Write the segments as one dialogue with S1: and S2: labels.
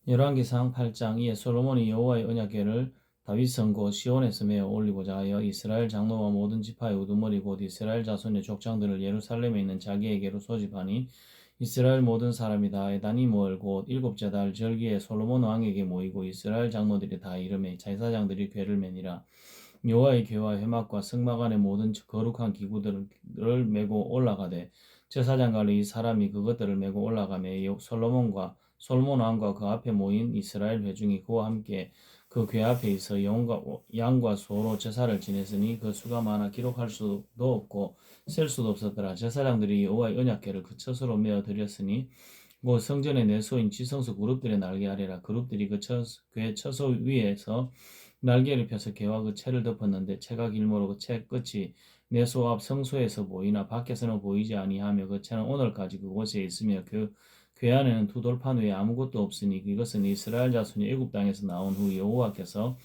S1: 열왕기상 8장 이에 솔로몬이 여호와의 언약궤를 다윗 성고 시온에서 메어 올리고자 하여 이스라엘 장로와 모든 지파의 우두머리 곧 이스라엘 자손의 족장들을 예루살렘에 있는 자기에게로 소집하니 이스라엘 모든 사람이 다 에다니모을 곧 일곱째 달 절기에 솔로몬 왕에게 모이고 이스라엘 장로들이 다 이름에 제사장들이 궤를 매니라. 여호와의 궤와 회막과 성막 안의 모든 거룩한 기구들을 메고 올라가되 제사장과 이 사람이 그것들을 메고 올라가매 솔몬 왕과 그 앞에 모인 이스라엘 회중이 그와 함께 그 궤 앞에 있어 양과 소로 제사를 지냈으니 그 수가 많아 기록할 수도 없고 셀 수도 없었더라. 제사장들이 여호와의 언약궤를 그 처소로 메어 드렸으니 곧 성전의 내소인 지성소 그룹들의 날개 아래라. 그룹들이 궤 처소 위에서 날개를 펴서 궤와 그 채를 덮었는데 채가 길모로 그 채 끝이 내소 앞 성소에서 보이나 밖에서는 보이지 아니하며 그 채는 오늘까지 그곳에 있으며 궤 안에는 두 돌판 외에 아무것도 없으니 이것은 이스라엘 자손이 애굽 땅에서 나온 후 여호와께서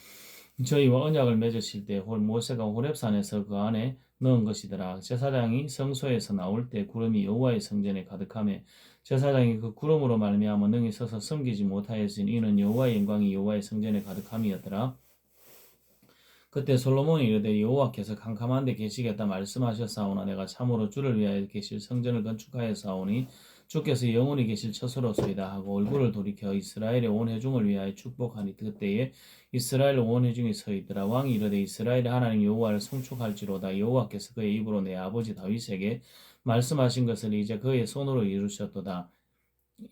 S1: 저희와 언약을 맺으실 때 모세가 호렙산에서 그 안에 넣은 것이더라. 제사장이 성소에서 나올 때 구름이 여호와의 성전에 가득하며 제사장이 그 구름으로 말미암아 능히 서서 섬기지 못하였으니 이는 여호와의 영광이 여호와의 성전에 가득함이었더라. 그때 솔로몬이 이르되 여호와께서 캄캄한 데 계시겠다 말씀하셨사오나 내가 참으로 주를 위하여 계실 성전을 건축하였사오니 주께서 영원히 계실 처소로소이다 하고 얼굴을 돌이켜 이스라엘의 온 회중을 위하여 축복하니 그때에 이스라엘 온 회중이 서 있더라. 왕이 이르되 이스라엘의 하나님 여호와를 송축할지로다. 여호와께서 그의 입으로 내 아버지 다윗에게 말씀하신 것을 이제 그의 손으로 이루셨도다.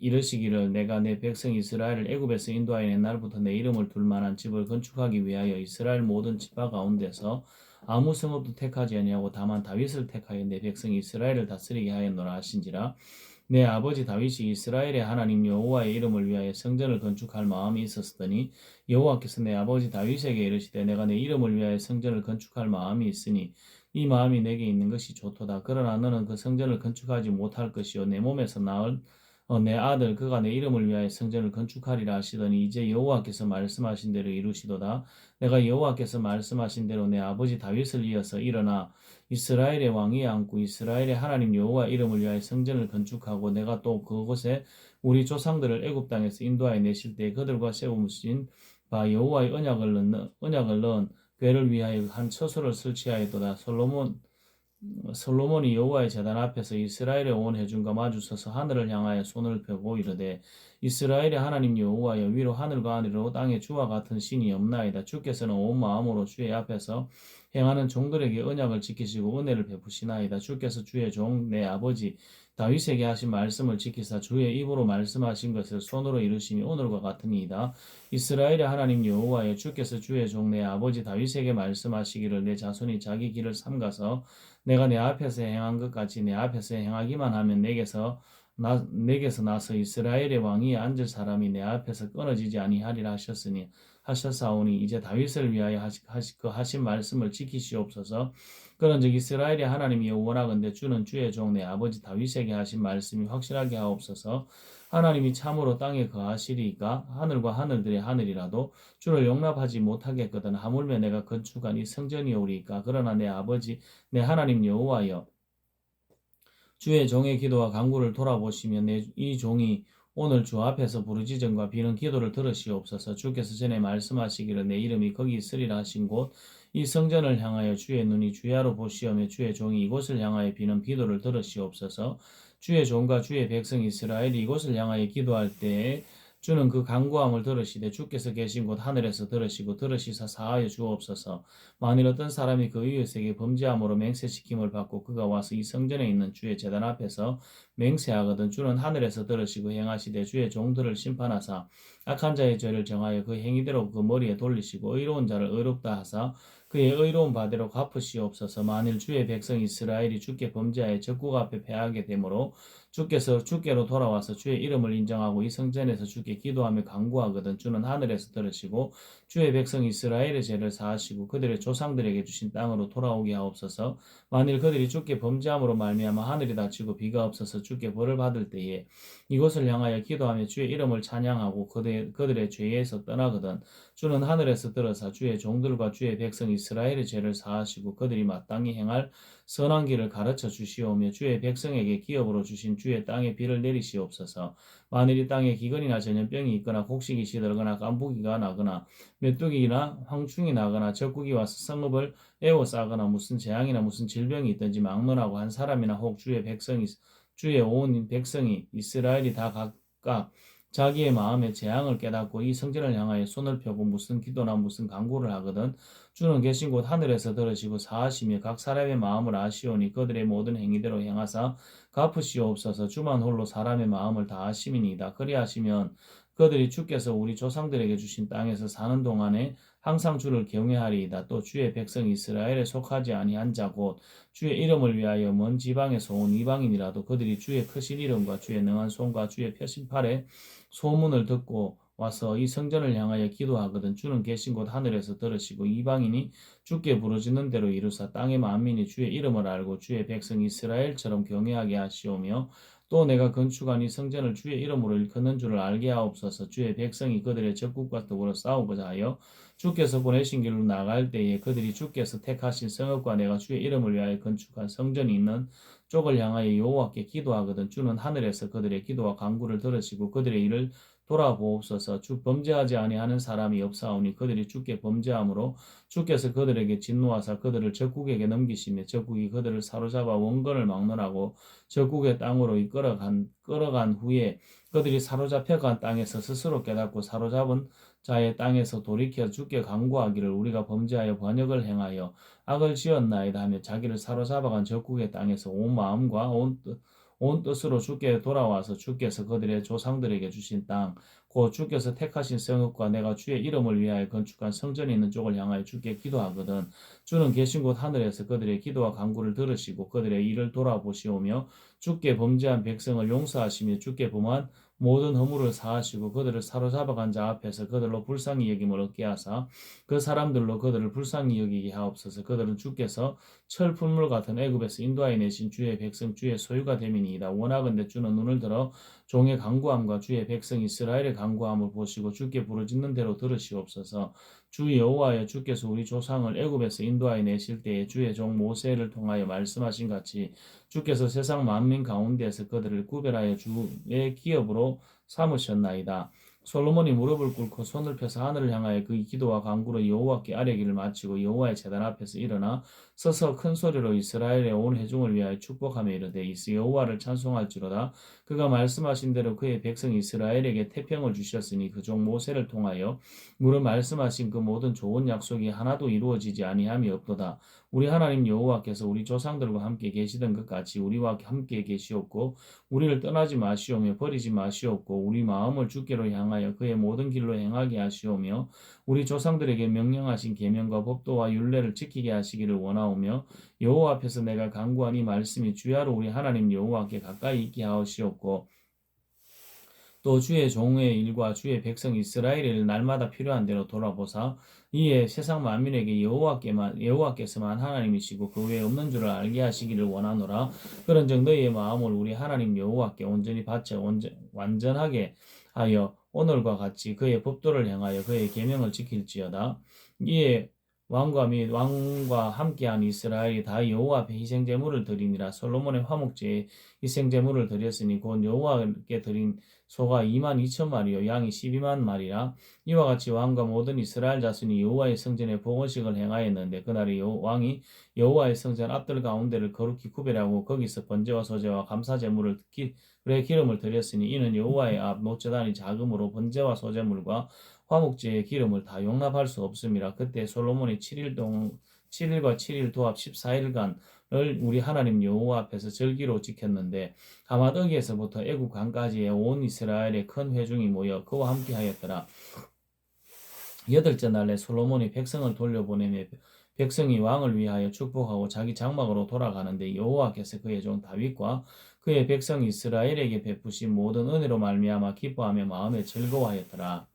S1: 이르시기를 내가 내 백성 이스라엘을 애굽에서 인도하여 옛날부터 내 이름을 둘 만한 집을 건축하기 위하여 이스라엘 모든 지파 가운데서 아무 성읍도 택하지 아니하고 다만 다윗을 택하여 내 백성 이스라엘을 다스리게 하였노라 하신지라. 내 아버지 다윗이 이스라엘의 하나님 여호와의 이름을 위하여 성전을 건축할 마음이 있었으니 여호와께서 내 아버지 다윗에게 이르시되 내가 내 이름을 위하여 성전을 건축할 마음이 있으니 이 마음이 내게 있는 것이 좋도다. 그러나 너는 그 성전을 건축하지 못할 것이요 내 몸에서 낳을 내 아들 그가 내 이름을 위하여 성전을 건축하리라 하시더니 이제 여호와께서 말씀하신 대로 이루시도다. 내가 여호와께서 말씀하신 대로 내 아버지 다윗을 이어서 일어나 이스라엘의 왕이 앉고 이스라엘의 하나님 여호와 이름을 위하여 성전을 건축하고 내가 또 그곳에 우리 조상들을 애굽 땅에서 인도하여 내실 때 그들과 세우신 바 여호와의 언약을 넣은 궤를 위하여 한 처소를 설치하였도다. 솔로몬이 여호와의 제단 앞에서 이스라엘의 온 회중과 마주서서 하늘을 향하여 손을 펴고 이르되 이스라엘의 하나님 여호와여 위로 하늘과 아래로 땅에 주와 같은 신이 없나이다. 주께서는 온 마음으로 주의 앞에서 행하는 종들에게 언약을 지키시고 은혜를 베푸시나이다. 주께서 주의 종 내 아버지 다윗에게 하신 말씀을 지키사 주의 입으로 말씀하신 것을 손으로 이루심이 오늘과 같으니이다. 이스라엘의 하나님 여호와여 주께서 주의 종 내 아버지 다윗에게 말씀하시기를 내 자손이 자기 길을 삼가서 내가 내 앞에서 행한 것 같이 내 앞에서 행하기만 하면 내게서 나서 이스라엘의 왕위에 앉을 사람이 내 앞에서 끊어지지 아니하리라 하셨사오니 이제 다윗을 위하여 하신 말씀을 지키시옵소서. 그런즉 이스라엘의 하나님이 원하건대 주는 주의 종 내 아버지 다윗에게 하신 말씀이 확실하게 하옵소서. 하나님이 참으로 땅에 거하시리이까 하늘과 하늘들의 하늘이라도 주를 용납하지 못하겠거든 하물며 내가 건축한 이 성전이오리이까. 그러나 내 아버지 내 하나님 여호와여 주의 종의 기도와 간구를 돌아보시며 이 종이 오늘 주 앞에서 부르짖음과 비는 기도를 들으시옵소서. 주께서 전에 말씀하시기를 내 이름이 거기 있으리라 하신 곳 이 성전을 향하여 주의 눈이 주야로 보시오며 주의 종이 이곳을 향하여 비는 기도를 들으시옵소서. 주의 종과 주의 백성 이스라엘이 이곳을 향하여 기도할 때에 주는 그 간구함을 들으시되 주께서 계신 곳 하늘에서 들으시사 사하여 주옵소서. 만일 어떤 사람이 그 이웃에게 범죄함으로 맹세시킴을 받고 그가 와서 이 성전에 있는 주의 제단 앞에서 맹세하거든 주는 하늘에서 들으시고 행하시되 주의 종들을 심판하사 악한 자의 죄를 정하여 그 행위대로 그 머리에 돌리시고 의로운 자를 의롭다 하사 그의 의로운 바대로 갚으시옵소서. 만일 주의 백성 이스라엘이 주께 범죄하여 적국 앞에 패하게 되므로 주께서 주께로 돌아와서 주의 이름을 인정하고 이 성전에서 주께 기도하며 간구하거든 주는 하늘에서 들으시고 주의 백성 이스라엘의 죄를 사하시고 그들의 조상들에게 주신 땅으로 돌아오게 하옵소서. 만일 그들이 주께 범죄함으로 말미암아 하늘이 닫히고 비가 없어서 주께 벌을 받을 때에 이곳을 향하여 기도하며 주의 이름을 찬양하고 그들의 죄에서 떠나거든 주는 하늘에서 들어사 주의 종들과 주의 백성 이스라엘의 죄를 사하시고 그들이 마땅히 행할 선한 길을 가르쳐 주시오며 주의 백성에게 기업으로 주신 주의 땅에 비를 내리시옵소서. 만일 이 땅에 기근이나 전염병이 있거나 곡식이 시들거나 깐부기가 나거나 메뚜기나 황충이 나거나 적국이 와서 성읍을 에워싸거나 무슨 재앙이나 무슨 질병이 있든지 막론하고 한 사람이나 혹 주의 온 백성이 이스라엘이 다 각각 자기의 마음에 재앙을 깨닫고 이 성전을 향하여 손을 펴고 무슨 기도나 무슨 간구를 하거든 주는 계신 곳 하늘에서 들으시고 사하시며 각 사람의 마음을 아시오니 그들의 모든 행위대로 행하사 갚으시옵소서. 주만 홀로 사람의 마음을 다 아심이니이다. 그리하시면 그들이 주께서 우리 조상들에게 주신 땅에서 사는 동안에 항상 주를 경외하리이다. 또 주의 백성 이스라엘에 속하지 아니한 자 곧 주의 이름을 위하여 먼 지방에서 온 이방인이라도 그들이 주의 크신 이름과 주의 능한 손과 주의 펴신 팔에 소문을 듣고 와서 이 성전을 향하여 기도하거든 주는 계신 곳 하늘에서 들으시고 이방인이 주께 부르짖는 대로 이루사 땅의 만민이 주의 이름을 알고 주의 백성 이스라엘처럼 경외하게 하시오며 또 내가 건축한 이 성전을 주의 이름으로 일컫는 줄을 알게 하옵소서. 주의 백성이 그들의 적국과 더불어 싸우고자 하여 주께서 보내신 길로 나갈 때에 그들이 주께서 택하신 성읍과 내가 주의 이름을 위하여 건축한 성전이 있는 쪽을 향하여 여호와께 기도하거든 주는 하늘에서 그들의 기도와 간구를 들으시고 그들의 일을 돌아보옵소서. 주 범죄하지 아니하는 사람이 없사오니 그들이 주께 범죄함으로 주께서 그들에게 진노하사 그들을 적국에게 넘기시며 적국이 그들을 사로잡아 원건을 막론하고 적국의 땅으로 끌어간 후에 그들이 사로잡혀간 땅에서 스스로 깨닫고 사로잡은 자의 땅에서 돌이켜 주께 간구하기를 우리가 범죄하여 번역을 행하여 악을 지었나이다 하며 자기를 사로잡아간 적국의 땅에서 온 마음과 온 뜻으로 주께 돌아와서 주께서 그들의 조상들에게 주신 땅, 곧 주께서 택하신 성읍과 내가 주의 이름을 위하여 건축한 성전이 있는 쪽을 향하여 주께 기도하거든 주는 계신 곳 하늘에서 그들의 기도와 간구를 들으시고 그들의 일을 돌아보시오며 주께 범죄한 백성을 용서하시며 주께 범한 모든 허물을 사하시고 그들을 사로잡아간 자 앞에서 그들로 불쌍히 여김을 얻게 하사 그 사람들로 그들을 불쌍히 여기게 하옵소서. 그들은 주께서 철풀물 같은 애굽에서 인도하여 내신 주의 백성 주의 소유가 됨이니이다. 원하건대 주는 눈을 들어 종의 간구함과 주의 백성 이스라엘의 간구함을 보시고 주께 부르짖는 대로 들으시옵소서. 주 여호와여 주께서 우리 조상을 애굽에서 인도하여 내실 때에 주의 종 모세를 통하여 말씀하신 같이 주께서 세상 만민 가운데에서 그들을 구별하여 주의 기업으로 삼으셨나이다. 솔로몬이 무릎을 꿇고 손을 펴서 하늘을 향하여 그 기도와 간구로 여호와께 아뢰기를 마치고 여호와의 제단 앞에서 일어나 서서 큰 소리로 이스라엘의 온 회중을 위하여 축복하며 이르되 여호와를 찬송할지로다. 그가 말씀하신 대로 그의 백성 이스라엘에게 태평을 주셨으니 그 종 모세를 통하여 무릇 말씀하신 그 모든 좋은 약속이 하나도 이루어지지 아니함이 없도다. 우리 하나님 여호와께서 우리 조상들과 함께 계시던 것 같이 우리와 함께 계시옵고 우리를 떠나지 마시오며 버리지 마시옵고 우리 마음을 주께로 향하여 그의 모든 길로 행하게 하시오며 우리 조상들에게 명령하신 계명과 법도와 율례를 지키게 하시기를 원하오며 여호와 앞에서 내가 간구한 이 말씀이 주야로 우리 하나님 여호와께 가까이 있게 하시옵고 또 주의 종의 일과 주의 백성 이스라엘의 일 날마다 필요한 대로 돌아보사 이에 세상 만민에게 여호와께서만 하나님이시고 그 외에 없는 줄을 알게 하시기를 원하노라. 그런즉 너희의 마음을 우리 하나님 여호와께 온전히 바쳐 완전하게 하여 오늘과 같이 그의 법도를 행하여 그의 계명을 지킬지어다. 이에 왕과 및 왕과 함께한 이스라엘이 다 여호와 앞에 희생제물을 드리니라. 솔로몬의 화목제에 희생제물을 드렸으니 곧 여호와께 드린 소가 22,000마리요 양이 12만 마리라. 이와 같이 왕과 모든 이스라엘 자손이 여호와의 성전에 봉헌식을 행하였는데 그날에 왕이 여호와의 성전 앞들 가운데를 거룩히 구별하고 거기서 번제와 소제와 감사제물을 그의 기름을 드렸으니 이는 여호와의 앞 노제단이 작음으로 번제와 소제물과 화목제의 기름을 다 용납할 수 없음이라. 그때 솔로몬이 7일과 7일 도합 14일간을 우리 하나님 여호와 앞에서 절기로 지켰는데 가마더기에서부터 애굽 강까지의 온 이스라엘의 큰 회중이 모여 그와 함께 하였더라. 여덟째 날에 솔로몬이 백성을 돌려보내며 백성이 왕을 위하여 축복하고 자기 장막으로 돌아가는데 여호와께서 그의 종 다윗과 그의 백성 이스라엘에게 베푸신 모든 은혜로 말미암아 기뻐하며 마음에 즐거워하였더라.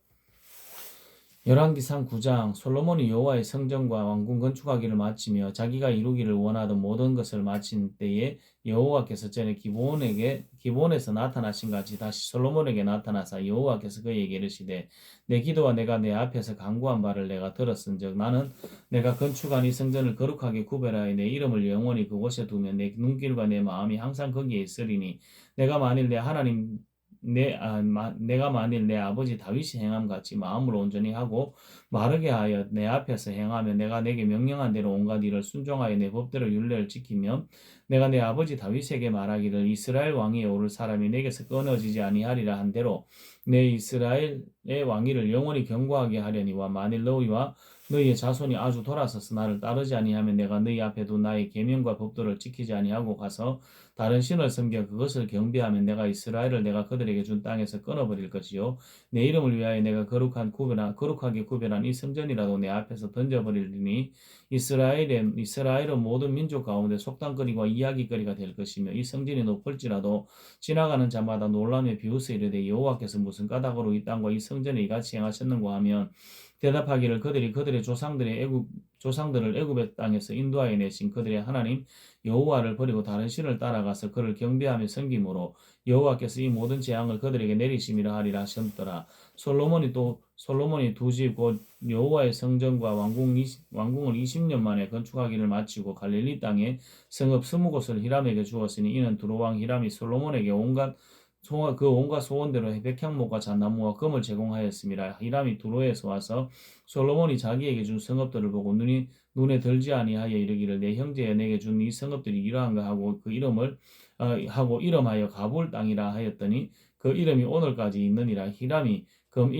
S1: 열왕기상 9장 솔로몬이 여호와의 성전과 왕궁 건축하기를 마치며 자기가 이루기를 원하던 모든 것을 마친 때에 여호와께서 전에 기브온에서 나타나신 같이 다시 솔로몬에게 나타나사 여호와께서 그에게 이르시되 내 기도와 내가 내 앞에서 간구한 바를 내가 들었은즉 나는 내가 건축한 이 성전을 거룩하게 구별하여 내 이름을 영원히 그곳에 두며 내 눈길과 내 마음이 항상 거기에 있으리니 내가 만일 내 하나님 내가 만일 내 아버지 다윗이 행함 같이 마음으로 온전히 하고 마르게 하여 내 앞에서 행하며 내가 내게 명령한 대로 온갖 일을 순종하여 내 법대로 율례를 지키며 내가 내 아버지 다윗에게 말하기를 이스라엘 왕위에 오를 사람이 내게서 끊어지지 아니하리라 한 대로 내 이스라엘의 왕위를 영원히 경고하게 하려니와 만일 너희와 너희의 자손이 아주 돌아서서 나를 따르지 아니하면 내가 너희 앞에 둔 나의 계명과 법도를 지키지 아니하고 가서 다른 신을 섬겨 그것을 경배하면 내가 이스라엘을 내가 그들에게 준 땅에서 끊어버릴 것이요 내 이름을 위하여 내가 거룩하게 구별한 이 성전이라도 내 앞에서 던져버리리니 이스라엘은 모든 민족 가운데 속담거리와 이야기거리가 될 것이며 이 성전이 높을지라도 지나가는 자마다 놀라며 비웃어 이르되 여호와께서 무슨 까닭으로 이 땅과 이 성전에 이같이 행하셨는가 하면 대답하기를 그들이 그들의 조상들을 애굽의 땅에서 인도하여 내신 그들의 하나님 여호와를 버리고 다른 신을 따라가서 그를 경배하며 섬김으로 여호와께서 이 모든 재앙을 그들에게 내리심이라 하리라 하셨더라. 솔로몬이 두 집 곧 여호와의 성전과 왕궁을 20년 만에 건축하기를 마치고 갈릴리 땅에 성읍 20곳을 히람에게 주었으니 이는 두로 왕 히람이 솔로몬에게 온갖 소원대로 백향목과 잣나무와 금을 제공하였습니다. 히람이 두로에서 와서 솔로몬이 자기에게 준 성읍들을 보고 눈에 들지 아니하여 이르기를 내 형제여 내게 준 이 성읍들이 이러한가 하고 그 이름을 하고 이름하여 가불 땅이라 하였더니 그 이름이 오늘까지 있느니라. 히람이 금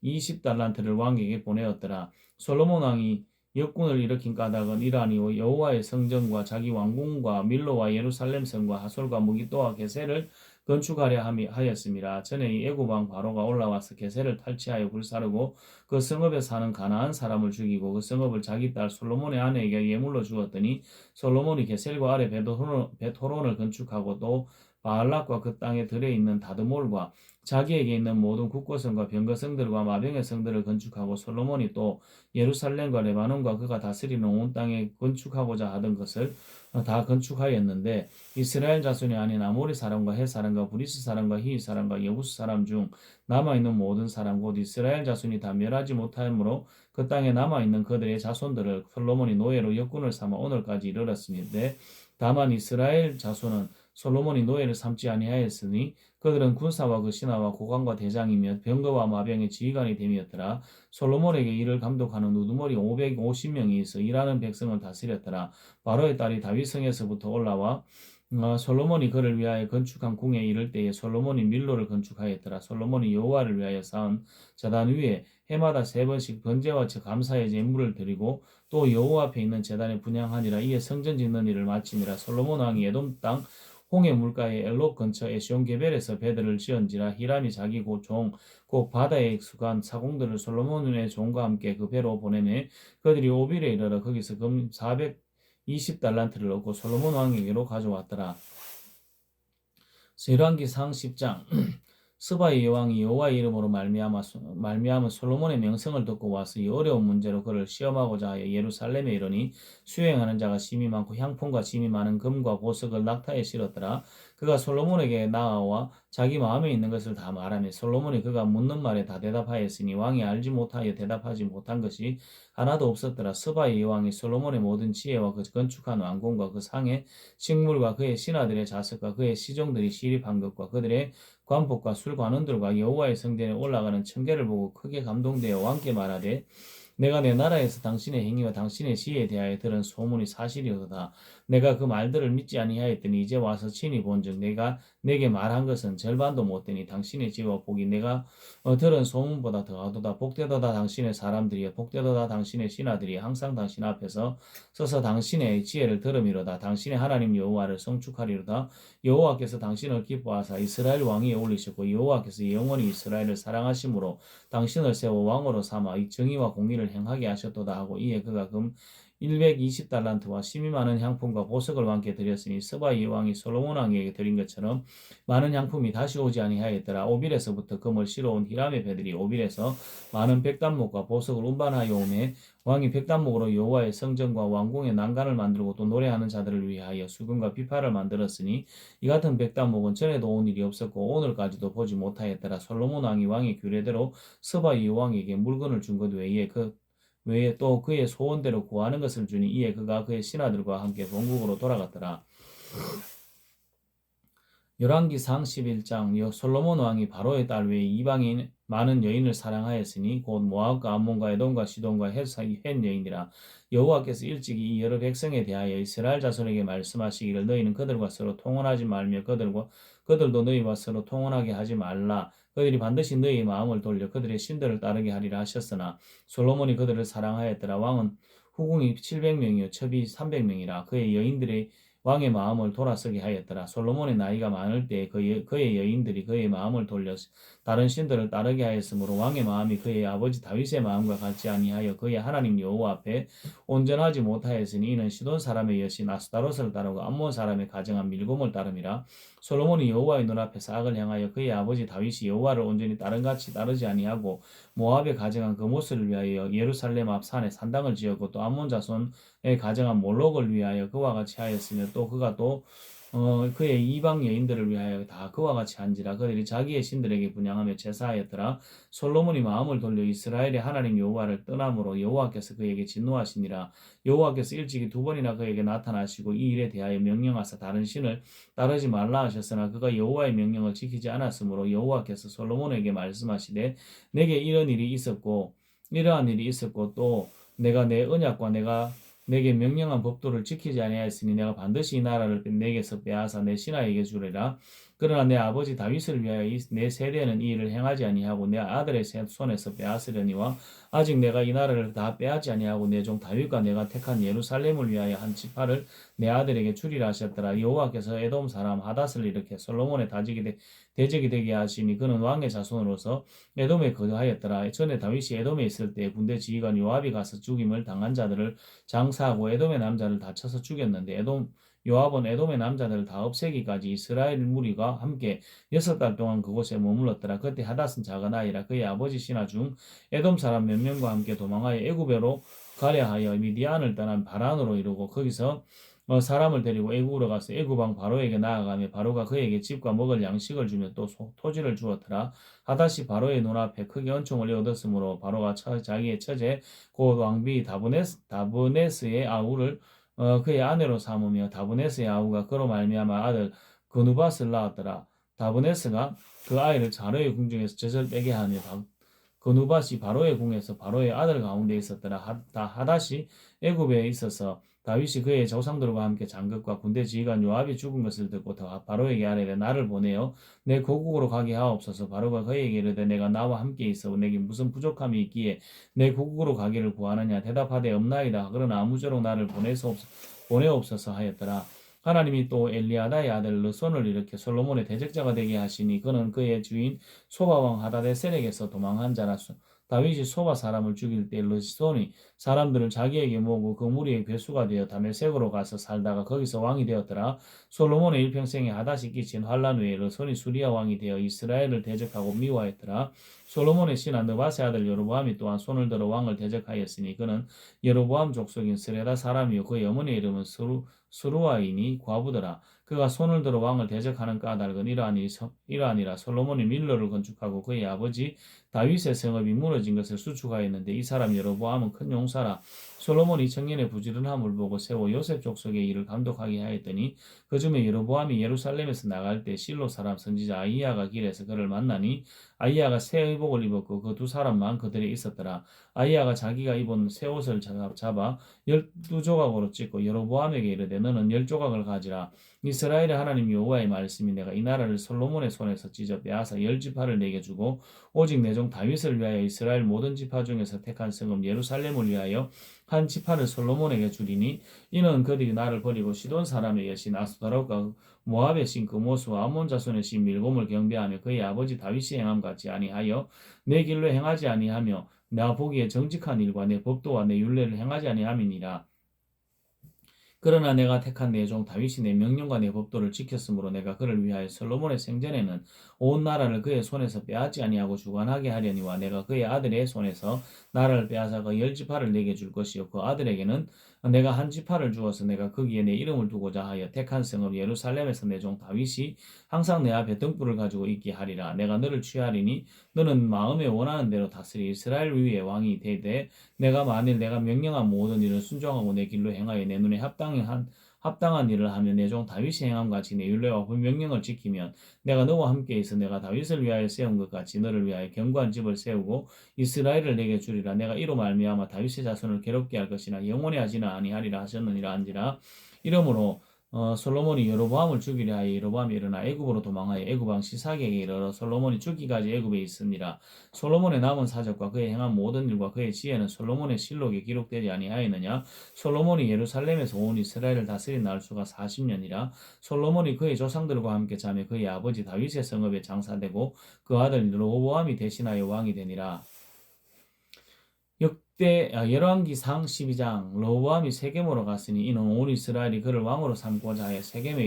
S1: 120달란트를 왕에게 보내었더라. 솔로몬 왕이 역군을 일으킨 까닭은 이러하니 여호와의 성전과 자기 왕궁과 밀로와 예루살렘 성과 하솔과 무기또와 게셀을 건축하려 하였습니다. 전에 이 애굽 왕 바로가 올라와서 게셀을 탈취하여 불사르고 그 성읍에 사는 가나안 사람을 죽이고 그 성읍을 자기 딸 솔로몬의 아내에게 예물로 주었더니 솔로몬이 게셀과 아래 벳호론을 건축하고 또 바알락과 그 땅에 들어있는 다드몰과 자기에게 있는 모든 국고성과 병거성들과 마병의 성들을 건축하고 솔로몬이 또 예루살렘과 레바논과 그가 다스리는 온 땅에 건축하고자 하던 것을 다 건축하였는데 이스라엘 자손이 아닌 아모리 사람과 헷 사람과 브리스 사람과 히위 사람과 여부스 사람 중 남아있는 모든 사람 곧 이스라엘 자손이 다 멸하지 못하므로 그 땅에 남아있는 그들의 자손들을 솔로몬이 노예로 역군을 삼아 오늘까지 이르렀으니 다만 이스라엘 자손은 솔로몬이 노예를 삼지 아니하였으니 그들은 군사와 그 신하와 고관과 대장이며 병거와 마병의 지휘관이 됨이었더라. 솔로몬에게 이를 감독하는 우두머리 550명이 있어 일하는 백성을 다스렸더라. 바로의 딸이 다윗성에서부터 올라와 솔로몬이 그를 위하여 건축한 궁에 이를 때에 솔로몬이 밀로를 건축하였더라. 솔로몬이 여호와를 위하여 쌓은 제단 위에 해마다 3번씩 번제와 감사의 제물을 드리고 또 여호와 앞에 있는 제단에 분향하니라. 이에 성전 짓는 일을 마치니라. 솔로몬 왕이 에돔 땅 홍해 물가의 엘롭 근처 에시온게벨에서 배들을 지은지라. 히람이 자기 곧 바다에 익숙한 사공들을 솔로몬의 종과 함께 그 배로 보내매 그들이 오빌에 이르러 거기서 금 420달란트를 얻고 솔로몬 왕에게로 가져왔더라. 열왕기상 10장 스바의 여왕이 여호와의 이름으로 말미암아 솔로몬의 명성을 듣고 와서 이 어려운 문제로 그를 시험하고자 하여 예루살렘에 이르니 수행하는 자가 심히 많고 향품과 심히 많은 금과 보석을 낙타에 실었더라. 그가 솔로몬에게 나아와 자기 마음에 있는 것을 다 말하며 솔로몬이 그가 묻는 말에 다 대답하였으니 왕이 알지 못하여 대답하지 못한 것이 하나도 없었더라. 스바의 여왕이 솔로몬의 모든 지혜와 그 건축한 왕궁과 그 상의 식물과 그의 신하들의 자석과 그의 시종들이 시립한 것과 그들의 관복과 술관원들과 여호와의 성전에 올라가는 청계를 보고 크게 감동되어 왕께 말하되 내가 내 나라에서 당신의 행위와 당신의 지혜에 대하여 들은 소문이 사실이로다. 내가 그 말들을 믿지 아니하였더니 이제 와서 친히 본즉 내가 내게 말한 것은 절반도 못되니 당신의 지혜와 복이 내가 들은 소문보다 더하도다. 복되도다 당신의 사람들이여 복되도다 당신의 신하들이 항상 당신 앞에서 서서 당신의 지혜를 들음이로다. 당신의 하나님 여호와를 송축하리로다. 여호와께서 당신을 기뻐하사 이스라엘 왕위에 올리셨고 여호와께서 영원히 이스라엘을 사랑하심으로 당신을 세워 왕으로 삼아 이 정의와 공의를 행하게 하셨도다 하고 이에 그가 금 120달란트와 심히 많은 향품과 보석을 왕께 드렸으니 스바이 왕이 솔로몬 왕에게 드린 것처럼 많은 향품이 다시 오지 아니하였더라. 오빌에서부터 금을 실어온 히람의 배들이 오빌에서 많은 백단목과 보석을 운반하여 오매 왕이 백단목으로 여호와의 성전과 왕궁의 난간을 만들고 또 노래하는 자들을 위하여 수금과 비파를 만들었으니 이 같은 백단목은 전에도 온 일이 없었고 오늘까지도 보지 못하였더라. 솔로몬 왕이 왕의 규례대로 스바이 왕에게 물건을 준 것 외에 또 그의 소원대로 구하는 것을 주니 이에 그가 그의 신하들과 함께 본국으로 돌아갔더라. 열왕기상 11장 솔로몬 왕이 바로의 딸 외에 이방인 많은 여인을 사랑하였으니 곧 모압과 암몬과 에돔과 시돈과 헷 여인이라. 여호와께서 일찍이 이 여러 백성에 대하여 이스라엘 자손에게 말씀하시기를 너희는 그들과 서로 통혼하지 말며 그들도 너희와 서로 통혼하게 하지 말라. 그들이 반드시 너희의 마음을 돌려 그들의 신들을 따르게 하리라 하셨으나 솔로몬이 그들을 사랑하였더라. 왕은 후궁이 700명이요 첩이 300명이라. 그의 여인들의 왕의 마음을 돌아서게 하였더라. 솔로몬의 나이가 많을 때 그의 여인들이 그의 마음을 돌려 다른 신들을 따르게 하였으므로 왕의 마음이 그의 아버지 다윗의 마음과 같지 아니하여 그의 하나님 여호와 앞에 온전하지 못하였으니 이는 시돈 사람의 여신 아스타롯을 따르고 암몬 사람의 가정한 밀곰을 따름이라. 솔로몬이 여호와의 눈앞에서 악을 향하여 그의 아버지 다윗이 여호와를 온전히 다른같이 따르지 아니하고 모압의 가정한 그모스를 위하여 예루살렘 앞 산에 산당을 지었고 또 암몬 자손의 가정한 몰록을 위하여 그와 같이 하였으며 또 그가 또 그의 이방 여인들을 위하여 다 그와 같이 한지라. 그들이 자기의 신들에게 분향하며 제사하였더라. 솔로몬이 마음을 돌려 이스라엘의 하나님 여호와를 떠남으로 여호와께서 그에게 진노하시니라. 여호와께서 일찍이 2번이나 그에게 나타나시고 이 일에 대하여 명령하사 다른 신을 따르지 말라 하셨으나 그가 여호와의 명령을 지키지 않았으므로 여호와께서 솔로몬에게 말씀하시되 내게 이러한 일이 있었고 또 내가 내 언약과 내가 내게 명령한 법도를 지키지 아니하였으니 내가 반드시 이 나라를 내게서 빼앗아 내 신하에게 주리라. 그러나 내 아버지 다윗을 위하여 내 세대는 이 일을 행하지 아니하고 내 아들의 손에서 빼앗으려니와 아직 내가 이 나라를 다 빼앗지 아니하고 내 종 다윗과 내가 택한 예루살렘을 위하여 한 지파를 내 아들에게 주리라 하셨더라. 여호와께서 에돔 사람 하닷을 일으켜 솔로몬의 대적이 되게 하시니 그는 왕의 자손으로서 에돔에 거주하였더라. 전에 다윗이 에돔에 있을 때 군대 지휘관 요압이 가서 죽임을 당한 자들을 장사하고 에돔의 남자를 다 쳐서 죽였는데 요압은 에돔의 남자들을 다 없애기까지 이스라엘 무리가 함께 6달 동안 그곳에 머물렀더라. 그때 하닷은 작은 아이라 그의 아버지 신하 중 에돔 사람 몇 명과 함께 도망하여 애굽으로 가려 하여 미디안을 떠난 바란으로 이르고 거기서 사람을 데리고 애굽으로 가서 애굽 왕 바로에게 나아가며 바로가 그에게 집과 먹을 양식을 주며 또 토지를 주었더라. 하닷이 바로의 눈앞에 크게 은총을 얻었으므로 바로가 자기의 처제 곧 왕비 다브네스의 아우를 그의 아내로 삼으며 다브네스의 아우가 그로 말미암아 아들 그누밧을 낳았더라. 다브네스가 그 아이를 바로의 궁중에서 젖을 빼게 하며 그누밧이 바로의 궁에서 바로의 아들 가운데 있었더라. 하닷이 애굽에 있어서 다윗이 그의 조상들과 함께 장급과 군대 지휘관 요압이 죽은 것을 듣고 바로에게 아뢰되 나를 보내어 내 고국으로 가게 하옵소서. 바로가 그에게 이르되 내가 나와 함께 있어 내게 무슨 부족함이 있기에 내 고국으로 가기를 구하느냐. 대답하되 없나이다. 그러나 아무쪼록 나를 보내옵소서 하였더라. 하나님이 또 엘리아다의 아들 르손을 일으켜 솔로몬의 대적자가 되게 하시니 그는 그의 주인 소바왕 하다데셀에게서 도망한 자라. 다윗이 소바 사람을 죽일 때 르손이 사람들을 자기에게 모으고 그 무리의 괴수가 되어 다메섹으로 가서 살다가 거기서 왕이 되었더라. 솔로몬의 일평생에 하닷이 끼친 환란 외에 르손이 수리아 왕이 되어 이스라엘을 대적하고 미워하였더라. 솔로몬의 신하 느밧의 아들 여로보암이 또한 손을 들어 왕을 대적하였으니 그는 여로보암 족속인 스레다 사람이요 그의 어머니의 이름은 스루아이니 과부더라. 그가 손을 들어 왕을 대적하는 까닭은 이러하니라. 솔로몬이 밀로를 건축하고 그의 아버지 다윗의 성읍이 무너진 것을 수축하였는데 이 사람 여로보암은 큰 용사라. 솔로몬이 청년의 부지런함을 보고 세워 요셉 족속의 일을 감독하게 하였더니 그중에 여로보암이 예루살렘에서 나갈 때 실로 사람 선지자 아이야가 길에서 그를 만나니 아이야가 새 의복을 입었고 그 2사람만 그들에 있었더라. 아이야가 자기가 입은 새 옷을 잡아 12조각으로 찢고 여로보암에게 이르되 너는 10조각을 가지라. 이스라엘의 하나님 여호와의 말씀이 내가 이 나라를 솔로몬의 손에서 찢어 빼앗아 10지파를 내게 주고 오직 내 종 다윗을 위하여 이스라엘 모든 지파 중에서 택한 성읍 예루살렘을 위하여 한 지파를 솔로몬에게 주리니 이는 그들이 나를 버리고 시돈 사람의 여신 아스타롯과 모압의 신 그모스와 암몬 자손의 신 밀곰을 경배하며 그의 아버지 다윗이 행함 같이 아니하여 내 길로 행하지 아니하며 나 보기에 정직한 일과 내 법도와 내 율례를 행하지 아니함이니라. 그러나 내가 택한 내 종 다윗이 내 명령과 내 법도를 지켰으므로 내가 그를 위하여 솔로몬의 생전에는 온 나라를 그의 손에서 빼앗지 아니하고 주관하게 하려니와 내가 그의 아들의 손에서 나라를 빼앗아 그 열 지파를 내게 줄 것이요 그 아들에게는 내가 한 지파를 주어서 내가 거기에 내 이름을 두고자 하여 택한 성읍 예루살렘에서 내 종 다윗이 항상 내 앞에 등불을 가지고 있게 하리라. 내가 너를 취하리니 너는 마음에 원하는 대로 다스리 이스라엘 위에 왕이 되되 내가 만일 내가 명령한 모든 일을 순종하고 내 길로 행하여 내 눈에 합당한 일을 하며 내 종 다윗이 행함 같이 내 율례와 명령을 지키면 내가 너와 함께 있어 내가 다윗을 위하여 세운 것 같이 너를 위하여 견고한 집을 세우고 이스라엘을 내게 주리라. 내가 이로 말미암아 다윗의 자손을 괴롭게 할 것이나 영원히 하지는 아니하리라 하셨느니라 한지라. 이러므로 솔로몬이 여로보암을 죽이려 하여 여로보암이 일어나 애굽으로 도망하여 애굽 왕 시삭에게 이르러 솔로몬이 죽기까지 애굽에 있으니라. 솔로몬의 남은 사적과 그의 행한 모든 일과 그의 지혜는 솔로몬의 실록에 기록되지 아니하였느냐. 솔로몬이 예루살렘에서 온 이스라엘을 다스린 날수가 40년이라. 솔로몬이 그의 조상들과 함께 자매 그의 아버지 다윗의 성읍에 장사되고 그 아들 르호보암이 대신하여 왕이 되니라. 열왕기상 12장 르호보암이 세겜으로 갔으니 이는 온 이스라엘이 그를 왕으로 삼고자 하여 세겜에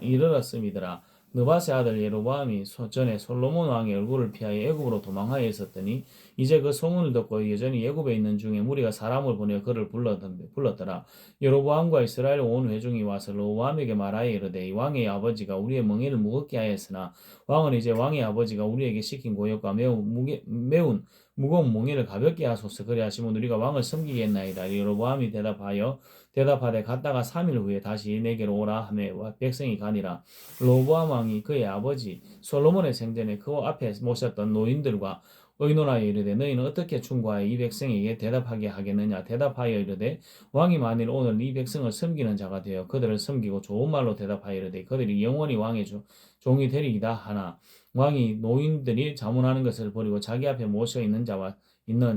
S1: 이르렀음이더라. 느밧의 아들 예로보암이 전에 솔로몬 왕의 얼굴을 피하여 애굽으로 도망하여 있었더니 이제 그 소문을 듣고 여전히 애굽에 있는 중에 무리가 사람을 보내어 그를 불렀더라. 여로보암과 이스라엘 온 회중이 와서 르호보암에게 말하여 이르되 이 왕의 아버지가 우리의 멍에를 무겁게 하였으나 왕은 이제 왕의 아버지가 우리에게 시킨 고역과 매운 무거운 몽에를 가볍게 하소서. 그리하시면 우리가 왕을 섬기겠나이다. 여로보암이 대답하되 갔다가 3일 후에 다시 내게로 오라 하며 백성이 가니라. 르호보암 왕이 그의 아버지 솔로몬의 생전에 그 앞에 모셨던 노인들과 의논하여 이르되 너희는 어떻게 충고하여 이 백성에게 대답하게 하겠느냐. 대답하여 이르되 왕이 만일 오늘 이 백성을 섬기는 자가 되어 그들을 섬기고 좋은 말로 대답하여 이르되 그들이 영원히 왕의 종이 되리이다 하나 왕이 노인들이 자문하는 것을 버리고 자기 앞에 모셔 있는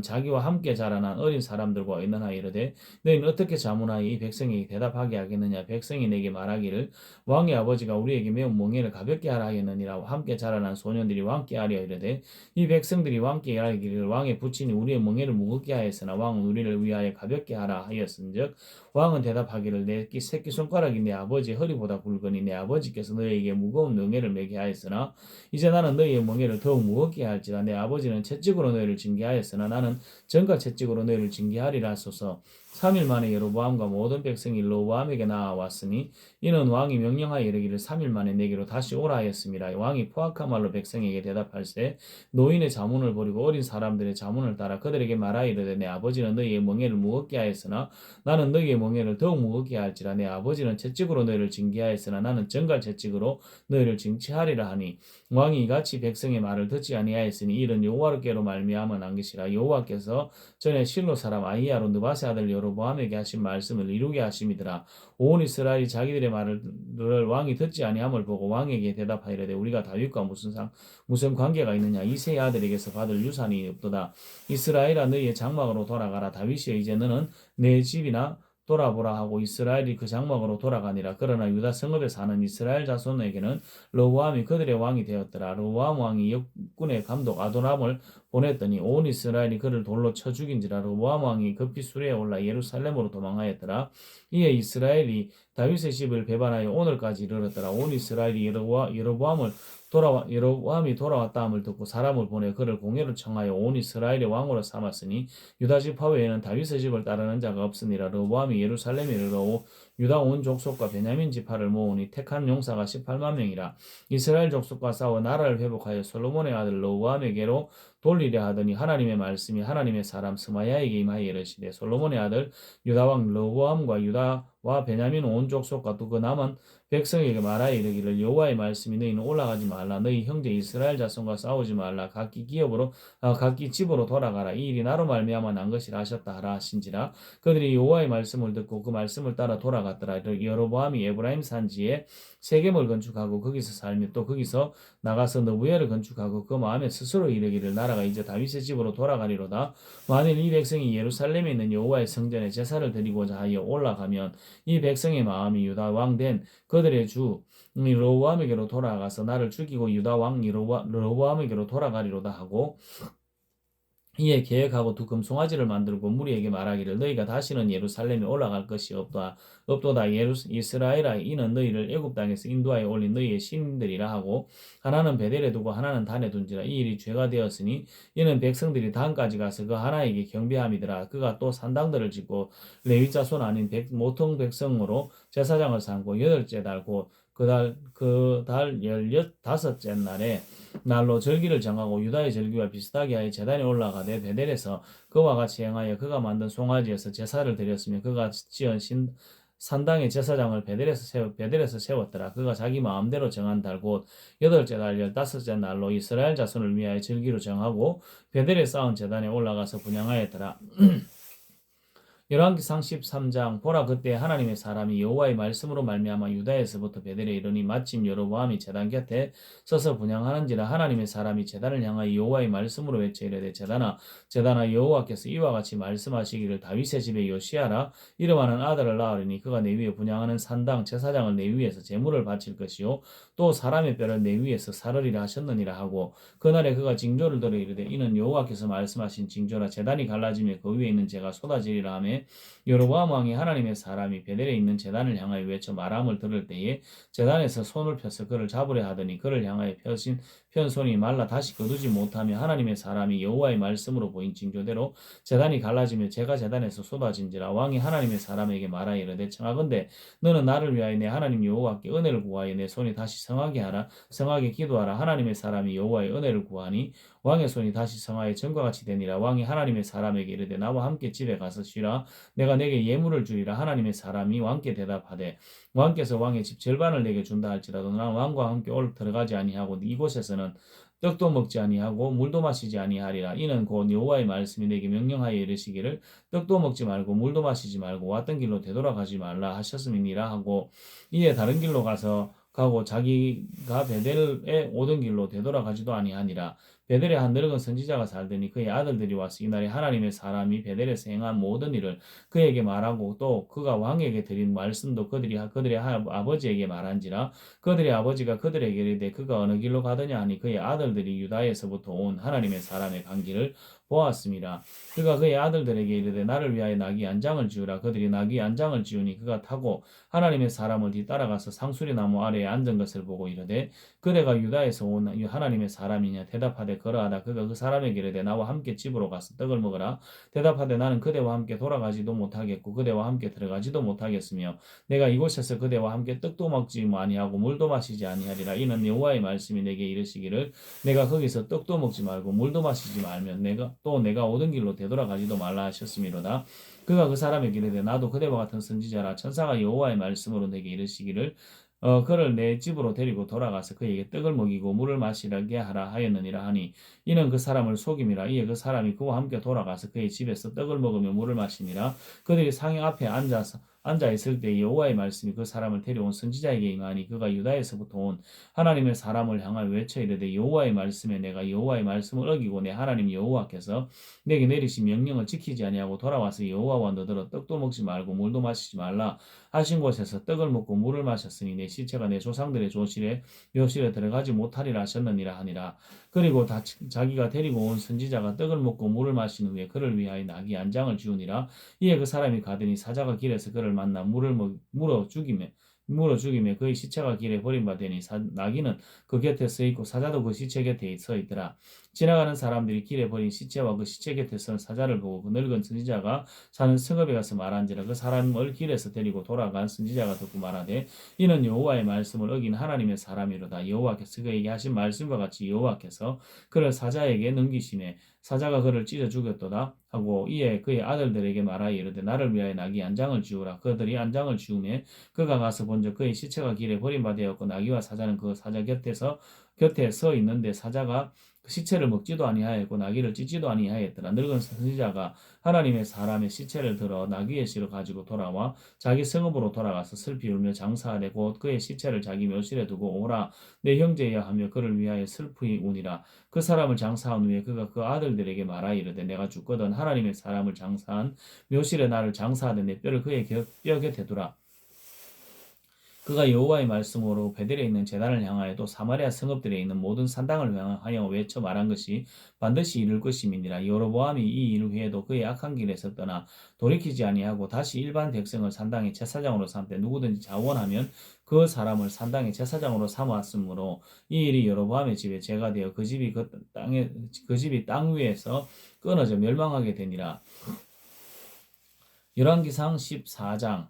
S1: 자기와 함께 자라난 어린 사람들과 의논하여 이르되 너희는 어떻게 자문하여 이 백성에게 대답하게 하겠느냐. 백성이 내게 말하기를 왕의 아버지가 우리에게 매우 멍에를 가볍게 하라 하였느니라. 함께 자라난 소년들이 왕께 하려 이르되 이 백성들이 왕께 하기를 왕의 부친이 우리의 멍에를 무겁게 하였으나 왕은 우리를 위하여 가볍게 하라 하였은즉 왕은 대답하기를 내 새끼손가락이 내 아버지의 허리보다 굵으니 내 아버지께서 너희에게 무거운 멍에를 매게 하였으나 이제 나는 너희의 멍에를 더욱 무겁게 할지라. 내 아버지는 채찍으로 너희를 징계하였으나 나는 전과 채찍으로 너희를 징계하리라 하소서. 3일 만에 여로보암과 모든 백성이 르호보암에게 나아왔으니 이는 왕이 명령하여 이르기를 3일 만에 내게로 다시 오라 하였습니다. 왕이 포악한 말로 백성에게 대답할세 노인의 자문을 버리고 어린 사람들의 자문을 따라 그들에게 말하여 이르되 내 아버지는 너희의 멍에를 무겁게 하였으나 나는 너희의 멍에를 더욱 무겁게 할지라. 내 아버지는 채찍으로 너희를 징계하였으나 나는 전갈 채찍으로 너희를 징치하리라 하니 왕이 이같이 백성의 말을 듣지 아니하였으니 이는 여호와께로 말미암아 난 것이라. 여호와께서 전에 실로 사람 아히야로 느밧의 아들 여로보암에게 하신 말씀을 이루게 하심이더라. 온 이스라엘이 자기들의 말을 왕이 듣지 아니함을 보고 왕에게 대답하이르되 우리가 다윗과 무슨 관계가 있느냐. 이새의 아들에게서 받을 유산이 없도다. 이스라엘아 너희의 장막으로 돌아가라. 다윗이여 이제 너는 내 집이나 돌아보라 하고 이스라엘이 그 장막으로 돌아가니라. 그러나 유다 성읍에 사는 이스라엘 자손에게는 르호보암이 그들의 왕이 되었더라. 르호보암 왕이 역군의 감독 아도람을 보냈더니 온 이스라엘이 그를 돌로 쳐 죽인지라. 르호보암 왕이 급히 수레에 올라 예루살렘으로 도망하였더라. 이에 이스라엘이 다윗의 집을 배반하여 오늘까지 이르렀더라. 온 이스라엘이 여로보암이 돌아왔다 함을 듣고 사람을 보내 그를 공회로 청하여 온 이스라엘의 왕으로 삼았으니 유다 지파 외에는 다윗의 집을 따르는 자가 없으니라. 르호보암이 예루살렘에 이르러 유다 온 족속과 베냐민 지파를 모으니 택한 용사가 18만 명이라. 이스라엘 족속과 싸워 나라를 회복하여 솔로몬의 아들 르호보암에게로 돌리려 하더니 하나님의 말씀이 하나님의 사람 스마야에게 임하여 이르시되 솔로몬의 아들 유다 왕 르호보암과 유다와 베냐민 온 족속과 또 그 남은 백성에게 말하여 이르기를 여호와의 말씀이 너희는 올라가지 말라. 너희 형제 이스라엘 자손과 싸우지 말라. 각기 집으로 돌아가라. 이 일이 나로 말미암아 난 것이라 하셨다 하라 하신지라. 그들이 여호와의 말씀을 듣고 그 말씀을 따라 돌아갔더라. 여로보암이 에브라임 산지에 세겜을 건축하고 거기서 살며 또 거기서 나가서 너부엘을 건축하고 그 마음에 스스로 이르기를 나라가 이제 다윗의 집으로 돌아가리로다. 만일 이 백성이 예루살렘에 있는 여호와의 성전에 제사를 드리고자 하여 올라가면 이 백성의 마음이 유다 왕 된 그들의 주 르호보암에게로 돌아가서 나를 죽이고 유다 왕 르호보암에게로 돌아가리로다 하고 이에 계획하고 두 금송아지를 만들고 무리에게 말하기를 너희가 다시는 예루살렘에 올라갈 것이 없도다. 이스라엘아 이는 너희를 애굽 땅에서 인도하여 올린 너희의 신들이라 하고 하나는 베델에 두고 하나는 단에 둔지라. 이 일이 죄가 되었으니 이는 백성들이 단까지 가서 그 하나에게 경배함이더라. 그가 또 산당들을 짓고 레위 자손 아닌 모통 백성으로 제사장을 삼고 여덟째 달 곧 그달 15째 날로 절기를 정하고 유다의 절기와 비슷하게 하여 제단에 올라가되 베델에서 그와 같이 행하여 그가 만든 송아지에서 제사를 드렸으며 그가 지은 산당의 제사장을 베델에서 세웠더라. 그가 자기 마음대로 정한 달 곧 여덟째 달 15째 날로 이스라엘 자손을 위하여 절기로 정하고 베델에 쌓은 제단에 올라가서 분향하였더라. 열왕기상 13장 보라 그때 하나님의 사람이 여호와의 말씀으로 말미암아 유다에서부터 베델에 이르니 마침 여로보암이 제단 곁에 서서 분향하는지라. 하나님의 사람이 제단을 향하여 여호와의 말씀으로 외쳐 이르되 제단아 여호와께서 이와 같이 말씀하시기를 다윗의 집에 요시야라 이름하는 아들을 낳으리니 그가 내 위에 분향하는 산당 제사장을 내 위에서 제물을 바칠 것이요 또 사람의 뼈를 내 위에서 사르리라 하셨느니라 하고 그날에 그가 징조를 들어 이르되 이는 여호와께서 말씀하신 징조라. 제단이 갈라지며 그 위에 있는 재가 쏟아지리라 하며 여로보암 왕이 하나님의 사람이 베델에 있는 제단을 향하여 외쳐 말함을 들을 때에 제단에서 손을 펴서 그를 잡으려 하더니 그를 향하여 편 손이 말라 다시 거두지 못하며 하나님의 사람이 여호와의 말씀으로 보인 징조대로 제단이 갈라지며 재가 제단에서 쏟아진지라. 왕이 하나님의 사람에게 말하여 이르되 청하건대 너는 나를 위하여 내 하나님 여호와께 은혜를 구하여 내 손이 다시 성하게 기도하라. 하나님의 사람이 여호와의 은혜를 구하니 왕의 손이 다시 성하여 전과 같이 되니라. 왕이 하나님의 사람에게 이르되 나와 함께 집에 가서 쉬라. 내가 내게 예물을 주리라. 하나님의 사람이 왕께 대답하되 왕께서 왕의 집 절반을 내게 준다 할지라도 나는 왕과 함께 들어가지 아니하고 이곳에서는 떡도 먹지 아니하고 물도 마시지 아니하리라. 이는 곧 여호와의 말씀이 내게 명령하여 이르시기를 떡도 먹지 말고 물도 마시지 말고 왔던 길로 되돌아가지 말라 하셨음이니라 하고 이에 다른 길로 가고 자기가 베델에 오던 길로 되돌아가지도 아니하니라. 베델에 한 늙은 선지자가 살더니 그의 아들들이 와서 이날에 하나님의 사람이 베델에서 행한 모든 일을 그에게 말하고 또 그가 왕에게 드린 말씀도 그들의 아버지에게 말한지라. 그들의 아버지가 그들에게 이르되 그가 어느 길로 가더냐 하니 그의 아들들이 유다에서부터 온 하나님의 사람의 간 길을 보았습니다. 그가 그의 아들들에게 이르되 나를 위하여 나귀 안장을 지으라. 그들이 나귀 안장을 지으니 그가 타고 하나님의 사람을 뒤따라가서 상수리 나무 아래에 앉은 것을 보고 이르되 그대가 유다에서 온 하나님의 사람이냐 대답하되 그러하다. 그가 그 사람에게 이르되 나와 함께 집으로 가서 떡을 먹으라. 대답하되 나는 그대와 함께 돌아가지도 못하겠고 그대와 함께 들어가지도 못하겠으며 내가 이곳에서 그대와 함께 떡도 먹지 아니하고 물도 마시지 아니하리라. 이는 여호와의 말씀이 내게 이르시기를 내가 거기서 떡도 먹지 말고 물도 마시지 말면 내가 오던 길로 되돌아가지도 말라 하셨음이로다. 그가 그 사람에게 이르되 나도 그대와 같은 선지자라. 천사가 여호와의 말씀으로 내게 이르시기를 그를 내 집으로 데리고 돌아가서 그에게 떡을 먹이고 물을 마시게 하라 하였느니라 하니 이는 그 사람을 속임이라. 이에 그 사람이 그와 함께 돌아가서 그의 집에서 떡을 먹으며 물을 마시니라. 그들이 상에 앞에 앉아 있을 때 여호와의 말씀이 그 사람을 데려온 선지자에게 임하니 그가 유다에서부터 온 하나님의 사람을 향하여 외쳐 이르되 여호와의 말씀에 내가 여호와의 말씀을 어기고 내 하나님 여호와께서 내게 내리신 명령을 지키지 아니하고 돌아와서 여호와와 너더러 떡도 먹지 말고 물도 마시지 말라 하신 곳에서 떡을 먹고 물을 마셨으니 내 시체가 내 조상들의 묘실에 들어가지 못하리라 하셨느니라 하니라. 그리고 자기가 데리고 온 선지자가 떡을 먹고 물을 마신 후에 그를 위하여 나귀 안장을 지우니라. 이에 그 사람이 가더니 사자가 길에서 그를 만나 물어 죽이며 그의 시체가 길에 버림받으니 나귀는 그 곁에 서 있고 사자도 그 시체 곁에 서 있더라. 지나가는 사람들이 길에 버린 시체와 그 시체 곁에 선 사자를 보고 그 늙은 선지자가 사는 성읍에 가서 말한지라. 그 사람을 길에서 데리고 돌아간 선지자가 듣고 말하되 이는 여호와의 말씀을 어긴 하나님의 사람이로다. 여호와께서 그에게 하신 말씀과 같이 여호와께서 그를 사자에게 넘기시매 사자가 그를 찢어 죽였도다 하고 이에 그의 아들들에게 말하여 이르되 나를 위하여 나귀 안장을 지우라. 그들이 안장을 지우매 그가 가서 본즉 그의 시체가 길에 버림받았고 나귀와 사자는 그 사자 곁에 서 있는데 사자가 그 시체를 먹지도 아니하였고 나귀를 찢지도 아니하였더라. 늙은 선지자가 하나님의 사람의 시체를 들어 나귀의 실어 가지고 돌아와 자기 성읍으로 돌아가서 슬피 울며 장사하되 곧 그의 시체를 자기 묘실에 두고 오라 내 형제여 하며 그를 위하여 슬프이 우니라. 그 사람을 장사한 후에 그가 그 아들들에게 말하여 이르되 내가 죽거든 하나님의 사람을 장사한 묘실에 나를 장사하되 내 뼈를 그의 뼈 곁에 두라. 그가 여호와의 말씀으로 베델에 있는 제단을 향하여 또 사마리아 성읍들에 있는 모든 산당을 향하여 외쳐 말한 것이 반드시 이룰 것임이니라. 여로보암이 이 일 후에도 그의 악한 길에서 떠나 돌이키지 아니하고 다시 일반 백성을 산당의 제사장으로 삼되 누구든지 자원하면 그 사람을 산당의 제사장으로 삼았으므로 이 일이 여로보암의 집에 죄가 되어 그 집이 땅 위에서 끊어져 멸망하게 되니라. 열왕기상 14장.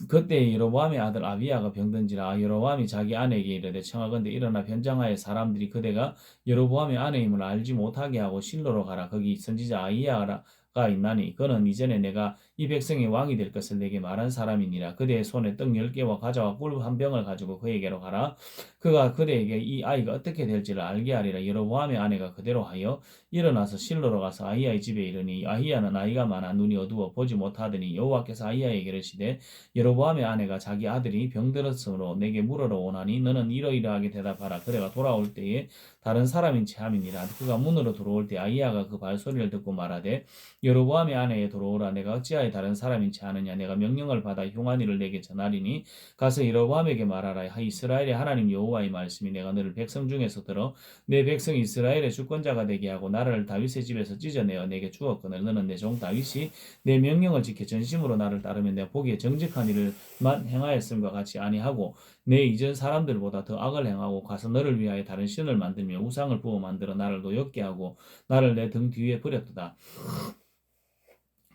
S1: 그때 여로보암의 아들 아비야가 병든지라. 여로보암이 자기 아내에게 이르되 청하건대 일어나 변장하여 사람들이 그대가 여로보암의 아내임을 알지 못하게 하고 실로로 가라. 거기 선지자 아히야가 있나니 그는 이전에 내가 이 백성의 왕이 될 것을 내게 말한 사람이니라. 그대의 손에 떡 10개와 과자와 꿀 한 병을 가지고 그에게로 가라. 그가 그대에게 이 아이가 어떻게 될지를 알게 하리라. 여로보암의 아내가 그대로 하여 일어나서 실로로 가서 아히야의 집에 이르니 아히야는 나이가 많아 눈이 어두워 보지 못하더니 여호와께서 아히야에게 이르시되 여로보암의 아내가 자기 아들이 병들었으므로 내게 물으러 오나니 너는 이러이러하게 대답하라. 그대가 돌아올 때에 다른 사람인 체함이니라. 그가 문으로 들어올 때 아히야가 그 발소리를 듣고 말하되 여로보암의 아내에 들어오라. 내가 어찌하여 다른 사람인 체하느냐. 내가 명령을 받아 흉한 일을 내게 전하리니 가서 여로보암에게 말하라. 이스라엘의 하나님 여호와의 말씀이 내가 너를 백성 중에서 들어 내 백성 이스라엘의 주권자가 되게 하고 나라를 다윗의 집에서 찢어내어 내게 주었거늘 너는 내 종 다윗이 내 명령을 지켜 전심으로 나를 따르면 내가 보기에 정직한 일을만 행하였음과 같이 아니하고 내 이전 사람들보다 더 악을 행하고 가서 너를 위하여 다른 신을 만들며 우상을 부어 만들어 나를 노엽게 하고 나를 내 등 뒤에 버렸도다.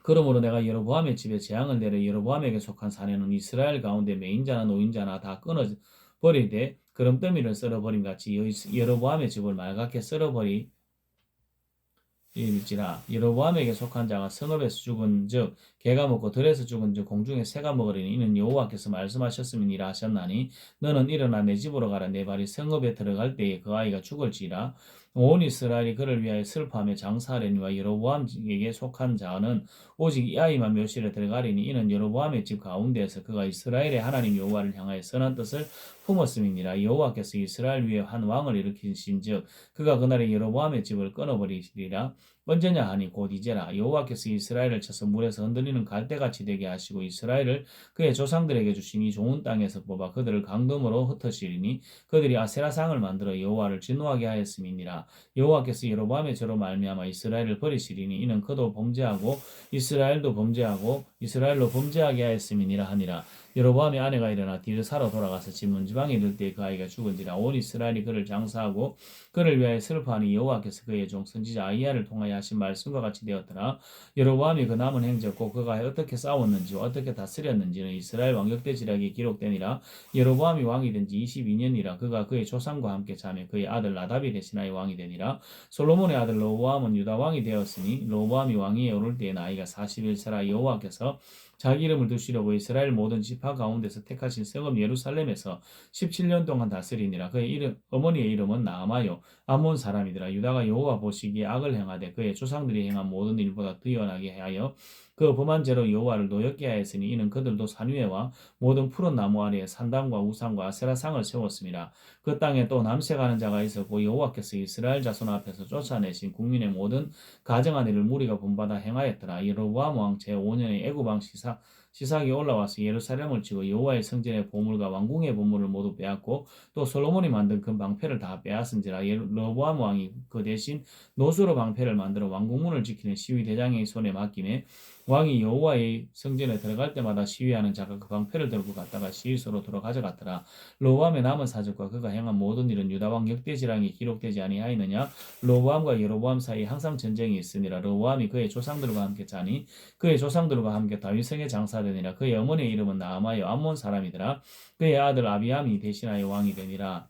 S1: 그러므로 내가 여로보암의 집에 재앙을 내려 여로보암에게 속한 사내는 이스라엘 가운데 매인자나 노인자나 다 끊어 버리되 그름더미를 썰어버림 같이 여로보암의 집을 말갛게 썰어버리 일지라. 여로보암에게 속한 자가 성읍에서 죽은 즉 개가 먹고 들에서 죽은 즉 공중에 새가 먹으리니 이는 여호와께서 말씀하셨음이니라 하셨나니 너는 일어나 내 집으로 가라. 내 발이 성읍에 들어갈 때에 그 아이가 죽을지라. 온 이스라엘이 그를 위하여 슬퍼하며 장사하려니와 여로보암에게 속한 자는 오직 이 아이만 묘실에 들어가리니 이는 여로보암의 집 가운데에서 그가 이스라엘의 하나님 여호와를 향하여 선한 뜻을 품었음이니라. 여호와께서 이스라엘 위에 한 왕을 일으키신즉 그가 그날에 여로보암의 집을 끊어버리시리라. 언제냐 하니 곧 이제라. 여호와께서 이스라엘을 쳐서 물에서 흔들리는 갈대같이 되게 하시고 이스라엘을 그의 조상들에게 주신 이 좋은 땅에서 뽑아 그들을 강돔으로 흩으시리니 그들이 아세라상을 만들어 여호와를 진노하게 하였음이니라. 여호와께서 여로보암의 죄로 말미암아 이스라엘을 버리시리니 이는 그도 범죄하고 이스라엘로 범죄하게 하였음이니라 하니라. 여로보암의 아내가 일어나 디르사로 돌아가서 지문지방에 이를 때 그 아이가 죽은지라. 온 이스라엘이 그를 장사하고 그를 위하여 슬퍼하니 여호와께서 그의 종 선지자 아히야를 통하여 하신 말씀과 같이 되었더라. 여로보암이 그 남은 행적고 그가 어떻게 싸웠는지와 어떻게 다스렸는지는 이스라엘 왕격대 지략에 기록되니라. 여로보암이 왕이 된 지 22년이라. 그가 그의 조상과 함께 자매 그의 아들 나답이 대신하여 왕이 되니라. 솔로몬의 아들 로보암은 유다 왕이 되었으니 로보암이 왕위에 오를 때에 나이가 41세라. 여호와께서 자기 이름을 두시려고 이스라엘 모든 지파 가운데서 택하신 성읍 예루살렘에서 17년 동안 다스리니라. 그의 어머니의 이름은 나아마요 암몬 사람이더라. 유다가 여호와 보시기에 악을 행하되 그의 조상들이 행한 모든 일보다 뛰어나게 하여 그 범한 죄로 여호와를 노엽게 하였으니 이는 그들도 산 위에와 모든 푸른 나무 아래에 산당과 우상과 아세라상을 세웠습니다. 그 땅에 또 남색하는 자가 있었고 여호와께서 이스라엘 자손 앞에서 쫓아내신 국민의 모든 가정한 일을 무리가 본받아 행하였더라. 여로보암 왕 제5년에 애굽 왕 시삭이 올라와서 예루살렘을 치고 여호와의 성전의 보물과 왕궁의 보물을 모두 빼앗고 또 솔로몬이 만든 그 방패를 다 빼앗은지라. 여로보암 왕이 그 대신 노수로 방패를 만들어 왕궁문을 지키는 시위대장의 손에 맡기매 왕이 여호와의 성전에 들어갈 때마다 시위하는 자가 그 방패를 들고 갔다가 시위소로 들어가져갔더라. 로보암의 남은 사적과 그가 행한 모든 일은 유다왕 역대지랑이 기록되지 아니하였느냐. 로보암과 여로보암 사이에 항상 전쟁이 있으니라. 로보암이 그의 조상들과 함께 자니 그의 조상들과 함께 다윗성에 장사되니라. 그의 어머니의 이름은 나아마여 암몬 사람이더라. 그의 아들 아비암이 대신하여 왕이 되니라.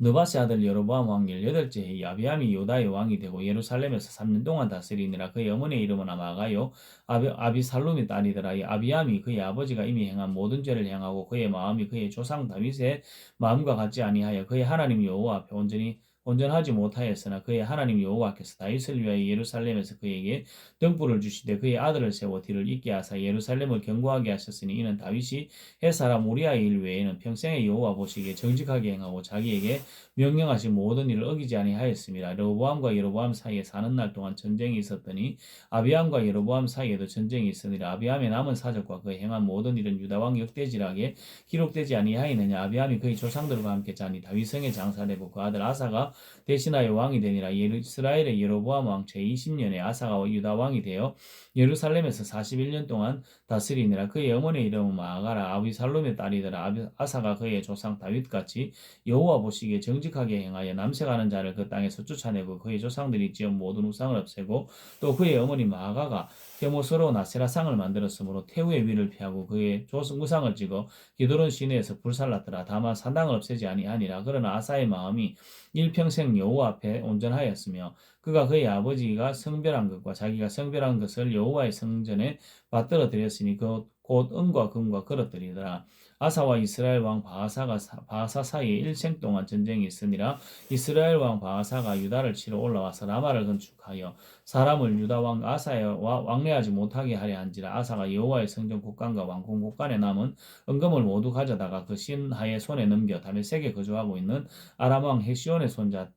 S1: 느바스 아들 여로보암 왕 18째 해 아비암이 유다의 왕이 되고 예루살렘에서 3년 동안 다스리니라. 그의 어머니의 이름은 아마가요 아비살룸의 딸이더라. 아비암이 그의 아버지가 이미 행한 모든 죄를 행하고 그의 마음이 그의 조상 다윗의 마음과 같지 아니하여 그의 하나님 여호와 앞에 온전히 온전하지 못하였으나 그의 하나님 여호와께서 다윗을 위하여 예루살렘에서 그에게 등불을 주시되 그의 아들을 세워 뒤를 잇게 하사 예루살렘을 견고하게 하셨으니 이는 다윗이 헷 사람 우리아의 일 외에는 평생의 여호와 보시기에 정직하게 행하고 자기에게 명령하신 모든 일을 어기지 아니하였습니다. 여로보암과 여로보암 사이에 사는 날 동안 전쟁이 있었더니 아비암과 여로보암 사이에도 전쟁이 있으니라. 아비암의 남은 사적과 그의 행한 모든 일은 유다 왕 역대지락에 기록되지 아니하였느냐. 아비암이 그의 조상들과 함께 자니 다윗성에 장사되고 그 아들 아사가 대신하여 왕이 되니라. 이스라엘의 여로보암 왕 제20년에 아사가 유다 왕이 되어 예루살렘에서 41년 동안 다스리니라. 그의 어머니의 이름은 마아가라. 아비살롬의 딸이더라. 아사가 그의 조상 다윗같이 여호와 보시기에 정직하게 행하여 남색하는 자를 그 땅에서 쫓아내고 그의 조상들이 지은 모든 우상을 없애고 또 그의 어머니 마아가가 혐오스러운 아세라상을 만들었으므로 태우의 위를 피하고 그의 우상을 찍어 기드론 시내에서 불살랐더라. 다만 산당을 없애지 아니하니라. 그러나 아사의 마음이 일평생 여호와 앞에 온전하였으며 그가 그의 아버지가 성별한 것과 자기가 성별한 것을 여호와의 성전에 받들어 드렸으니 곧 은과 금과 그릇들이더라. 아사와 이스라엘 왕 바하사 사이에 일생 동안 전쟁이 있으니라. 이스라엘 왕 바하사가 유다를 치러 올라와서 라마를 건축하여 사람을 유다 왕 아사와 왕래하지 못하게 하려 한지라. 아사가 여호와의 성전 곳간과 왕궁 곳간에 남은 은금을 모두 가져다가 그 신하의 손에 넘겨 다메섹에 거주하고 있는 아람 왕 헤시온의 손자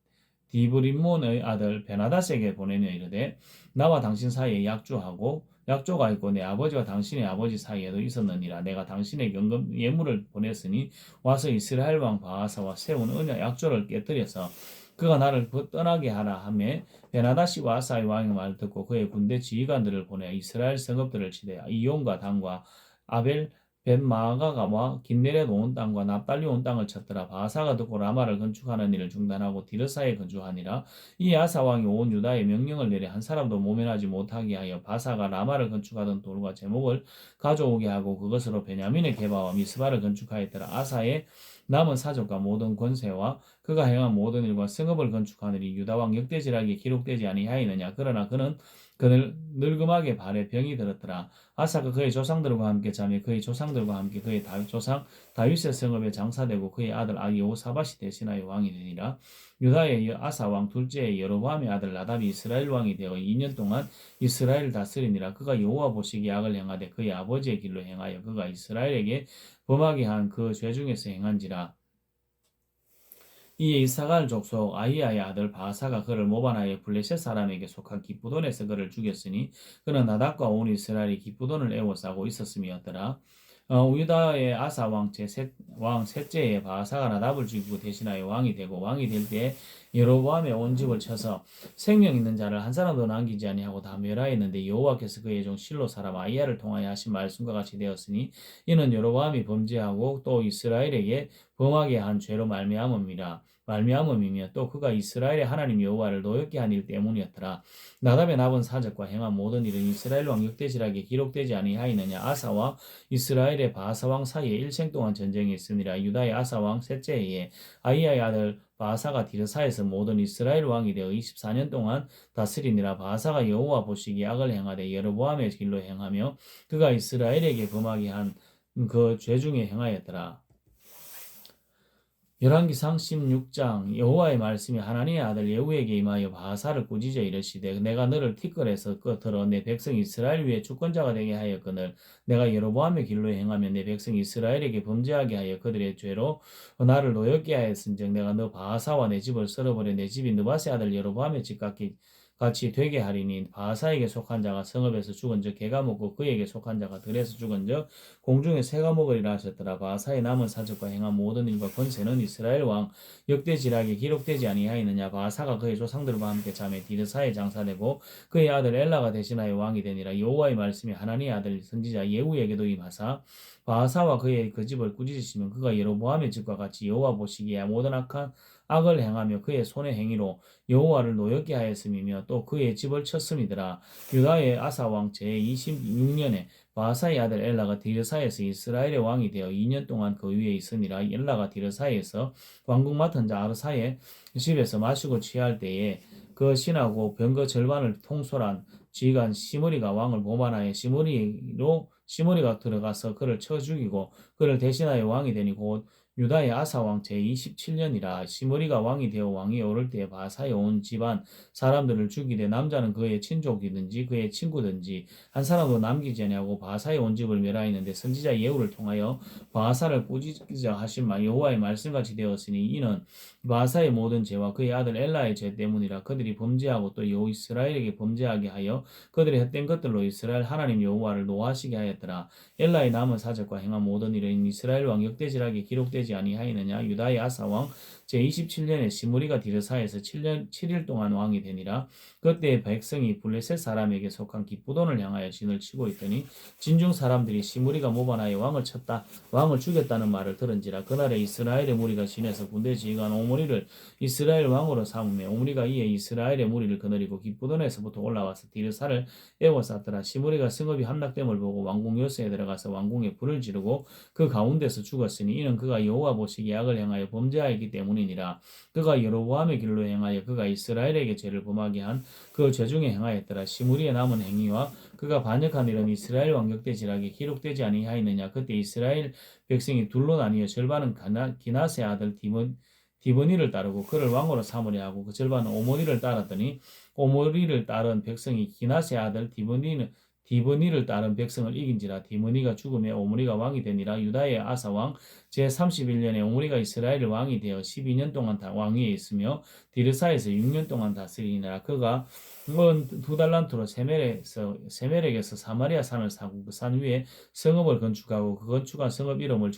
S1: 디브림몬의 아들 베나닷에게 보내며 이르되 나와 당신 사이에 약조가 있고 내 아버지와 당신의 아버지 사이에도 있었느니라. 내가 당신의 연금 예물을 보냈으니 와서 이스라엘 왕 바하사와 세운 언약 약조를 깨뜨려서 그가 나를 떠나게 하라 하매 베나닷이 아사의 왕의 말을 듣고 그의 군대 지휘관들을 보내 이스라엘 성읍들을 치되 이온과 단과 아벨 벳마가가와 긴네렛 온 땅과 납달리 온 땅을 쳤더라. 바하사가 듣고 라마를 건축하는 일을 중단하고 디르사에 건축하니라. 이 아사 왕이 온 유다에 명령을 내려 한 사람도 모면하지 못하게 하여 바사가 라마를 건축하던 돌과 제목을 가져오게 하고 그것으로 베냐민의 게바와 미스바를 건축하였더라. 아사의 남은 사족과 모든 권세와 그가 행한 모든 일과 성읍을 건축하느니 유다 왕 역대지락에 기록되지 아니하였느냐. 그러나 그는 그를 늙음하게 발에 병이 들었더라. 아사가 그의 조상들과 함께 자며 그의 조상들과 함께 그의 조상 다윗의 성읍에 장사되고 그의 아들 여호사밧이 대신하여 왕이 되니라. 유다의 아사 왕 둘째의 여로보암의 아들 나답이 이스라엘 왕이 되어 2년 동안 이스라엘을 다스리니라. 그가 여호와 보시기에 악을 행하되 그의 아버지의 길로 행하여 그가 이스라엘에게 범하게 한 그 죄 중에서 행한지라. 이에 이사갈 족속 아히야의 아들 바하사가 그를 모반하여 블레셋 사람에게 속한 기쁘돈에서 그를 죽였으니 그는 나답과 온 이스라엘이 기쁘돈을 애워 싸고 있었음이었더라. 유다의 아사 왕 셋째에 바하사가 나답을 죽이고 대신하여 왕이 되고 왕이 될 때에 여로보암의 온 집을 쳐서 생명 있는 자를 한 사람도 남기지 아니하고 다 멸하였는데 여호와께서 그의 종 실로 사람 아히야를 통하여 하신 말씀과 같이 되었으니 이는 여로보암이 범죄하고 또 이스라엘에게 범하게 한 죄로 말미암음이며 또 그가 이스라엘의 하나님 여호와를 노엽게 한 일 때문이었더라. 나답의 남은 사적과 행한 모든 일은 이스라엘 왕 역대지락에 기록되지 아니하였느냐. 아사와 이스라엘의 바하사 왕 사이에 일생 동안 전쟁이 있으니라. 유다의 아사 왕 셋째 해에 아히야의 아들 바하사가 디르사에서 모든 이스라엘 왕이 되어 24년 동안 다스리니라. 바하사가 여호와 보시기에 악을 행하되 여로보암의 길로 행하며 그가 이스라엘에게 범하게 한 그 죄 중에 행하였더라. 열왕기상 16장 여호와의 말씀이 하나님의 아들 예후에게 임하여 바하사를 꾸짖어 이르시되 내가 너를 티끌에서 끄들어 내 백성 이스라엘 위에 주권자가 되게 하였거늘 내가 여로보암의 길로 행하며 내 백성 이스라엘에게 범죄하게 하여 그들의 죄로 나를 노엽게 하였은즉 내가 너 바하사와 내 집을 썰어버려 내 집이 느바세 아들 여로보암의 집 같이 되게 하리니 바하사에게 속한 자가 성읍에서 죽은즉 개가 먹고 그에게 속한 자가 들에서 죽은즉 공중에 새가 먹으리라 하셨더라. 바하사의 남은 사적과 행한 모든 일과 권세는 이스라엘 왕 역대지락에 기록되지 아니하였느냐. 바하사가 그의 조상들과 함께 자매 디르사에 장사되고 그의 아들 엘라가 대신하여 왕이 되니라. 여호와의 말씀이 하나님의 아들 선지자 예후에게도 임하사 바하사와 그의 그 집을 꾸짖으시면 그가 여로보암의 집과 같이 여호와 보시기에 모든 악을 행하며 그의 손의 행위로 여호와를 노엽게 하였음이며 또 그의 집을 쳤음이더라. 유다의 아사 왕 제26년에 바하사의 아들 엘라가 디르사에서 이스라엘의 왕이 되어 2년 동안 그 위에 있으니라. 엘라가 디르사에서 왕궁 맡은 자 아르사의 집에서 마시고 취할 때에 그 신하고 병거 절반을 통솔한 지휘관 시므리가 왕을 모반하여 시므리가 들어가서 그를 쳐 죽이고 그를 대신하여 왕이 되니 곧 유다의 아사왕 제27년이라 시므리가 왕이 되어 왕위에 오를 때에 바사에 온 집안 사람들을 죽이되 남자는 그의 친족이든지 그의 친구든지 한 사람도 남기지 아니하고 바사에 온 집을 멸하였는데 선지자 예후를 통하여 바사를 꾸짖자 하신 여호와의 말씀같이 되었으니 이는 바사의 모든 죄와 그의 아들 엘라의 죄 때문이라. 그들이 범죄하고 또 이스라엘에게 범죄하게 하여 그들의 헛된 것들로 이스라엘 하나님 여호와를 노하시게 하였더라. 엘라의 남은 사적과 행한 모든 일은 이스라엘 왕 역대지락에 기록되지 아니하였느냐. 유다의 아사 왕 제27년에 시므리가 디르사에서 7일 동안 왕이 되니라. 그때 백성이 블레셋 사람에게 속한 기쁘돈을 향하여 진을 치고 있더니 진중 사람들이 시므리가 모반하여 왕을 죽였다는 말을 들은지라. 그날에 이스라엘의 무리가 진에서 군대 지휘관 오므리를 이스라엘 왕으로 삼으며 오므리가 이에 이스라엘의 무리를 거느리고 기쁘돈에서부터 올라와서 디르사를 에워쌌더라. 시므리가 성읍이 함락됨을 보고 왕궁 요새에 들어가서 왕궁에 불을 지르고 그 가운데서 죽었으니 이는 그가 여호와 보시기에 악을 행하여 범죄하였기 때문이니라. 그가 여로보암의 길로 행하여 그가 이스라엘에게 죄를 범하게 한 그 죄 중에 행하였더라. 시므리의 남은 행위와 그가 반역한 일은 이스라엘 왕격대 지락에 기록되지 아니하였느냐. 그때 이스라엘 백성이 둘로 나뉘어 절반은 기나스의 아들 디브니를 따르고 그를 왕으로 삼으려 하고 그 절반은 오므리를 따랐더니 오므리를 따른 백성이 기나스의 아들 디브니를 따른 백성을 이긴지라. 디브니가 죽음에 오므리가 왕이 되니라. 유다의 아사 왕 제31년에 오므리가 이스라엘 왕이 되어 12년 동안 왕위에 있으며 디르사에서 6년 동안 다스리니라. 그가 2달란트로 세멜에게서 사마리아 산을 사고 그 산 위에 성읍을 건축하고 그 건축한 성읍 이름을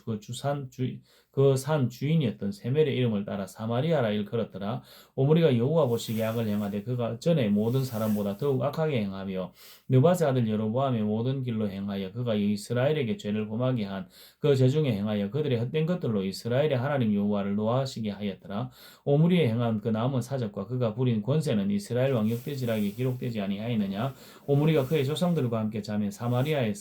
S1: 그 산 주인이었던 세멜의 이름을 따라 사마리아라 일컬었더라. 오므리가 여호와 보시기에 악을 행하되 그가 전에 모든 사람보다 더욱 악하게 행하며 느바세 아들 여로보암의 모든 길로 행하여 그가 이스라엘에게 죄를 범하게 한 그 죄 중에 행하여 그들의 헛된 것들로 이스라엘의 하나님 여호와를 노하시게 하였더라. 오므리에 행한 그 남은 사적과 그가 부린 권세는 이스라엘 왕 역대지락에 기록되지 아니하였느냐. 오므리가 그의 조상들과 함께 자매 사마리아에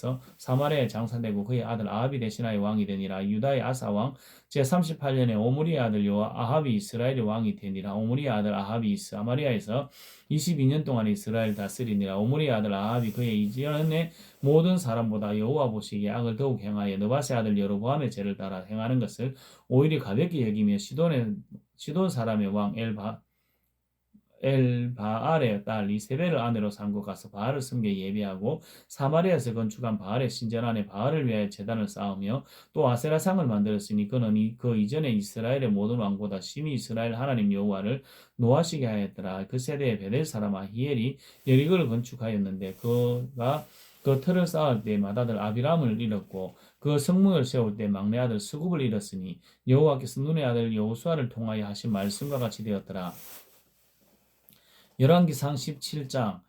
S1: 장사되고 그의 아들 아합이 대신하여 왕이 되니라. 유다의 아사 왕 제38년에 오므리의 아들 아합이 이스라엘의 왕이 되니라. 오므리의 아들 아합이 사마리아에서 22년 동안 이스라엘 다스리니라. 오므리의 아들 아합이 그의 이전의 모든 사람보다 여호와 보시기에 악을 더욱 행하여 느바세 아들 여로보암의 죄를 따라 행하는 것을 오히려 가볍게 여기며 시돈 사람의 왕 엘바알의 딸 이세벨을 아내로 삼고 가서 바알을 섬겨 예배하고 사마리아에서 건축한 바알의 신전 안에 바알을 위하여 제단을 쌓으며 또 아세라상을 만들었으니 그는 그 이전에 이스라엘의 모든 왕보다 심히 이스라엘 하나님 여호와를 노하시게 하였더라. 그 세대의 베델 사람 아히엘이 여리고를 건축하였는데 그가 그 틀을 쌓을 때 맏아들 아비람을 잃었고 그 성문을 세울 때 막내 아들 스굽을 잃었으니 여호와께서 눈의 아들 여호수아를 통하여 하신 말씀과 같이 되었더라. 열왕기상 17장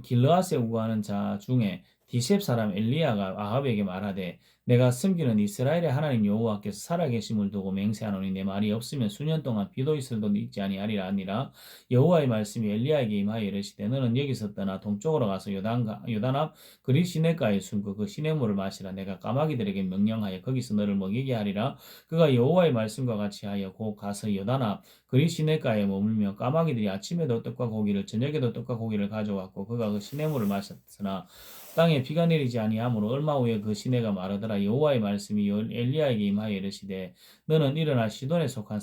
S1: 길르앗에 우거하는 자 중에 디셉 사람 엘리야가 아합에게 말하되 내가 섬기는 이스라엘의 하나님 여호와께서 살아계심을 두고 맹세하노니 내 말이 없으면 수년 동안 비도 있을도 있지 아니하리라 하니라. 여호와의 말씀이 엘리야에게 임하여 이르시되 너는 여기서 떠나 동쪽으로 가서 요단 앞 그리 시내가에 숨고 그 시내물을 마시라. 내가 까마귀들에게 명령하여 거기서 너를 먹이게 하리라. 그가 여호와의 말씀과 같이 하여 곧 가서 요단 앞 그리 시내가에 머물며 까마귀들이 아침에도 떡과 고기를 저녁에도 떡과 고기를 가져왔고 그가 그 시내물을 마셨으나 땅에 비가 내리지 아니하므로 얼마 후에 그 시내가 마르더라. 여호와의 말씀이 엘리야에게 임하여 이르시되 너는 일어나 시돈에 속한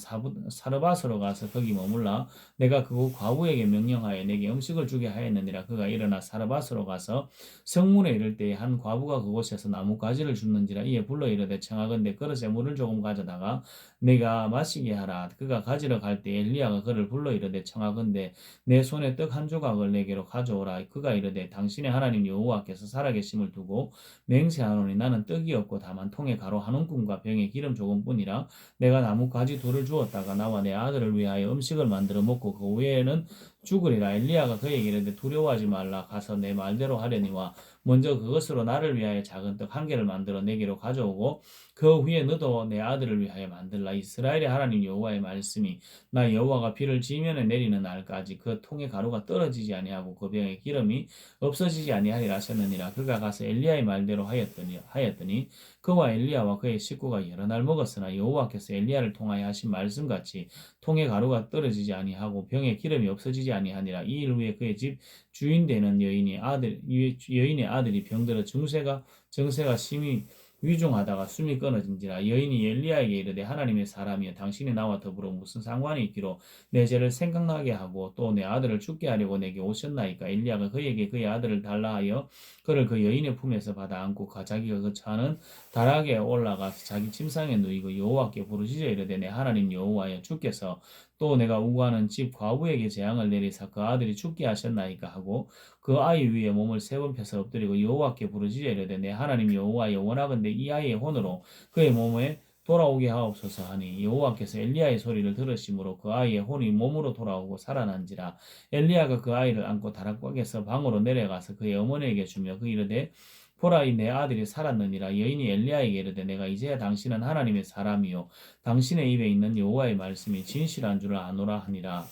S1: 사르밧으로 가서 거기 머물라. 내가 그곳 과부에게 명령하여 내게 음식을 주게 하였느니라. 그가 일어나 사르밧으로 가서 성문에 이를 때에 한 과부가 그곳에서 나뭇가지를 줍는지라. 이에 불러 이르되 청하건대 그릇에 물을 조금 가져다가 내가 마시게 하라. 그가 가지러 갈 때 엘리야가 그를 불러 이르되 청하건대 내 손에 떡 한 조각을 내게로 가져오라. 그가 이르되 당신의 하나님 여호와께서 살아계심을 두고 맹세하노니 나는 떡이 없고 다만 통에 가루 한 움큼과 병에 기름 조금뿐이라. 내가 나뭇가지 둘을 주었다가 나와 내 아들을 위하여 음식을 만들어 먹고 그 후에는 죽으리라. 엘리야가 그에게 이르되 두려워하지 말라. 가서 내 말대로 하려니와 먼저 그것으로 나를 위하여 작은 떡 한 개를 만들어 내게로 가져오고 그 후에 너도 내 아들을 위하여 만들라. 이스라엘의 하나님 여호와의 말씀이 나 여호와가 비를 지면에 내리는 날까지 그 통에 가루가 떨어지지 아니하고 그 병에 기름이 없어지지 아니하리라 하셨느니라. 그가 가서 엘리야의 말대로 하였더니 그와 엘리야와 그의 식구가 여러 날 먹었으나 여호와께서 엘리야를 통하여 하신 말씀같이 통에 가루가 떨어지지 아니하고 병에 기름이 없어지지 아니하니라. 이 일 후에 그의 집 주인 되는 여인의 아들이 병들어 정세가 심히 위중하다가 숨이 끊어진지라. 여인이 엘리야에게 이르되 하나님의 사람이여 당신이 나와 더불어 무슨 상관이 있기로 내 죄를 생각나게 하고 또 내 아들을 죽게 하려고 내게 오셨나이까. 엘리야가 그에게 그의 아들을 달라 하여 그를 그 여인의 품에서 받아 안고 자기가 그 차는 다락에 올라가서 자기 침상에 누이고 여호와께 부르짖어 이르되 내 하나님 여호와여 주께서 또 내가 우고하는 집 과부에게 재앙을 내리사 그 아들이 죽게 하셨나이까 하고 그 아이 위에 몸을 세 번 펴서 엎드리고 여호와께 부르짖어 이르되 내 하나님 여호와여 원하건대 이 아이의 혼으로 그의 몸에 돌아오게 하옵소서 하니 여호와께서 엘리야의 소리를 들으심으로 그 아이의 혼이 몸으로 돌아오고 살아난지라. 엘리야가 그 아이를 안고 다락방에서 방으로 내려가서 그의 어머니에게 주며 그 이르되 보라 이 내 아들이 살았느니라. 여인이 엘리야에게 이르되 내가 이제야 당신은 하나님의 사람이요 당신의 입에 있는 여호와의 말씀이 진실한 줄 아노라 하니라.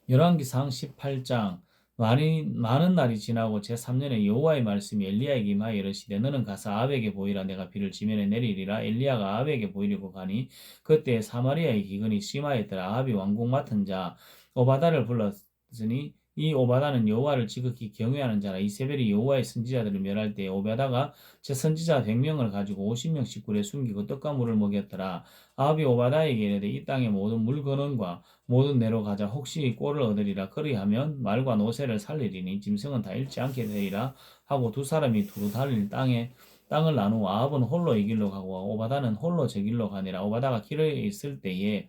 S1: 열왕기상 18장. 많은 날이 지나고 제3년에 여호와의 말씀이 엘리야에게 임하여 이르시되 너는 가서 아합에게 보이라. 내가 비를 지면에 내리리라. 엘리야가 아합에게 보이려고 가니 그때 사마리아의 기근이 심하였더라. 아합이 왕궁 맡은 자 오바다를 불렀으니 이 오바다는 여호와를 지극히 경외하는 자라. 이세벨이 여호와의 선지자들을 멸할 때에 오바다가 제 선지자 100명을 가지고 50명씩 굴에 숨기고 떡과 물을 먹였더라. 아합이 오바다에게 이르되 이 땅의 모든 물건원과 모든 내로 가자. 혹시 꼴을 얻으리라. 그리하면 말과 노새를 살리리니 짐승은 다 잃지 않게 되리라 하고 두 사람이 두루 달릴 땅을 나누어 아합은 홀로 이 길로 가고 오바다는 홀로 저 길로 가니라. 오바다가 길에 있을 때에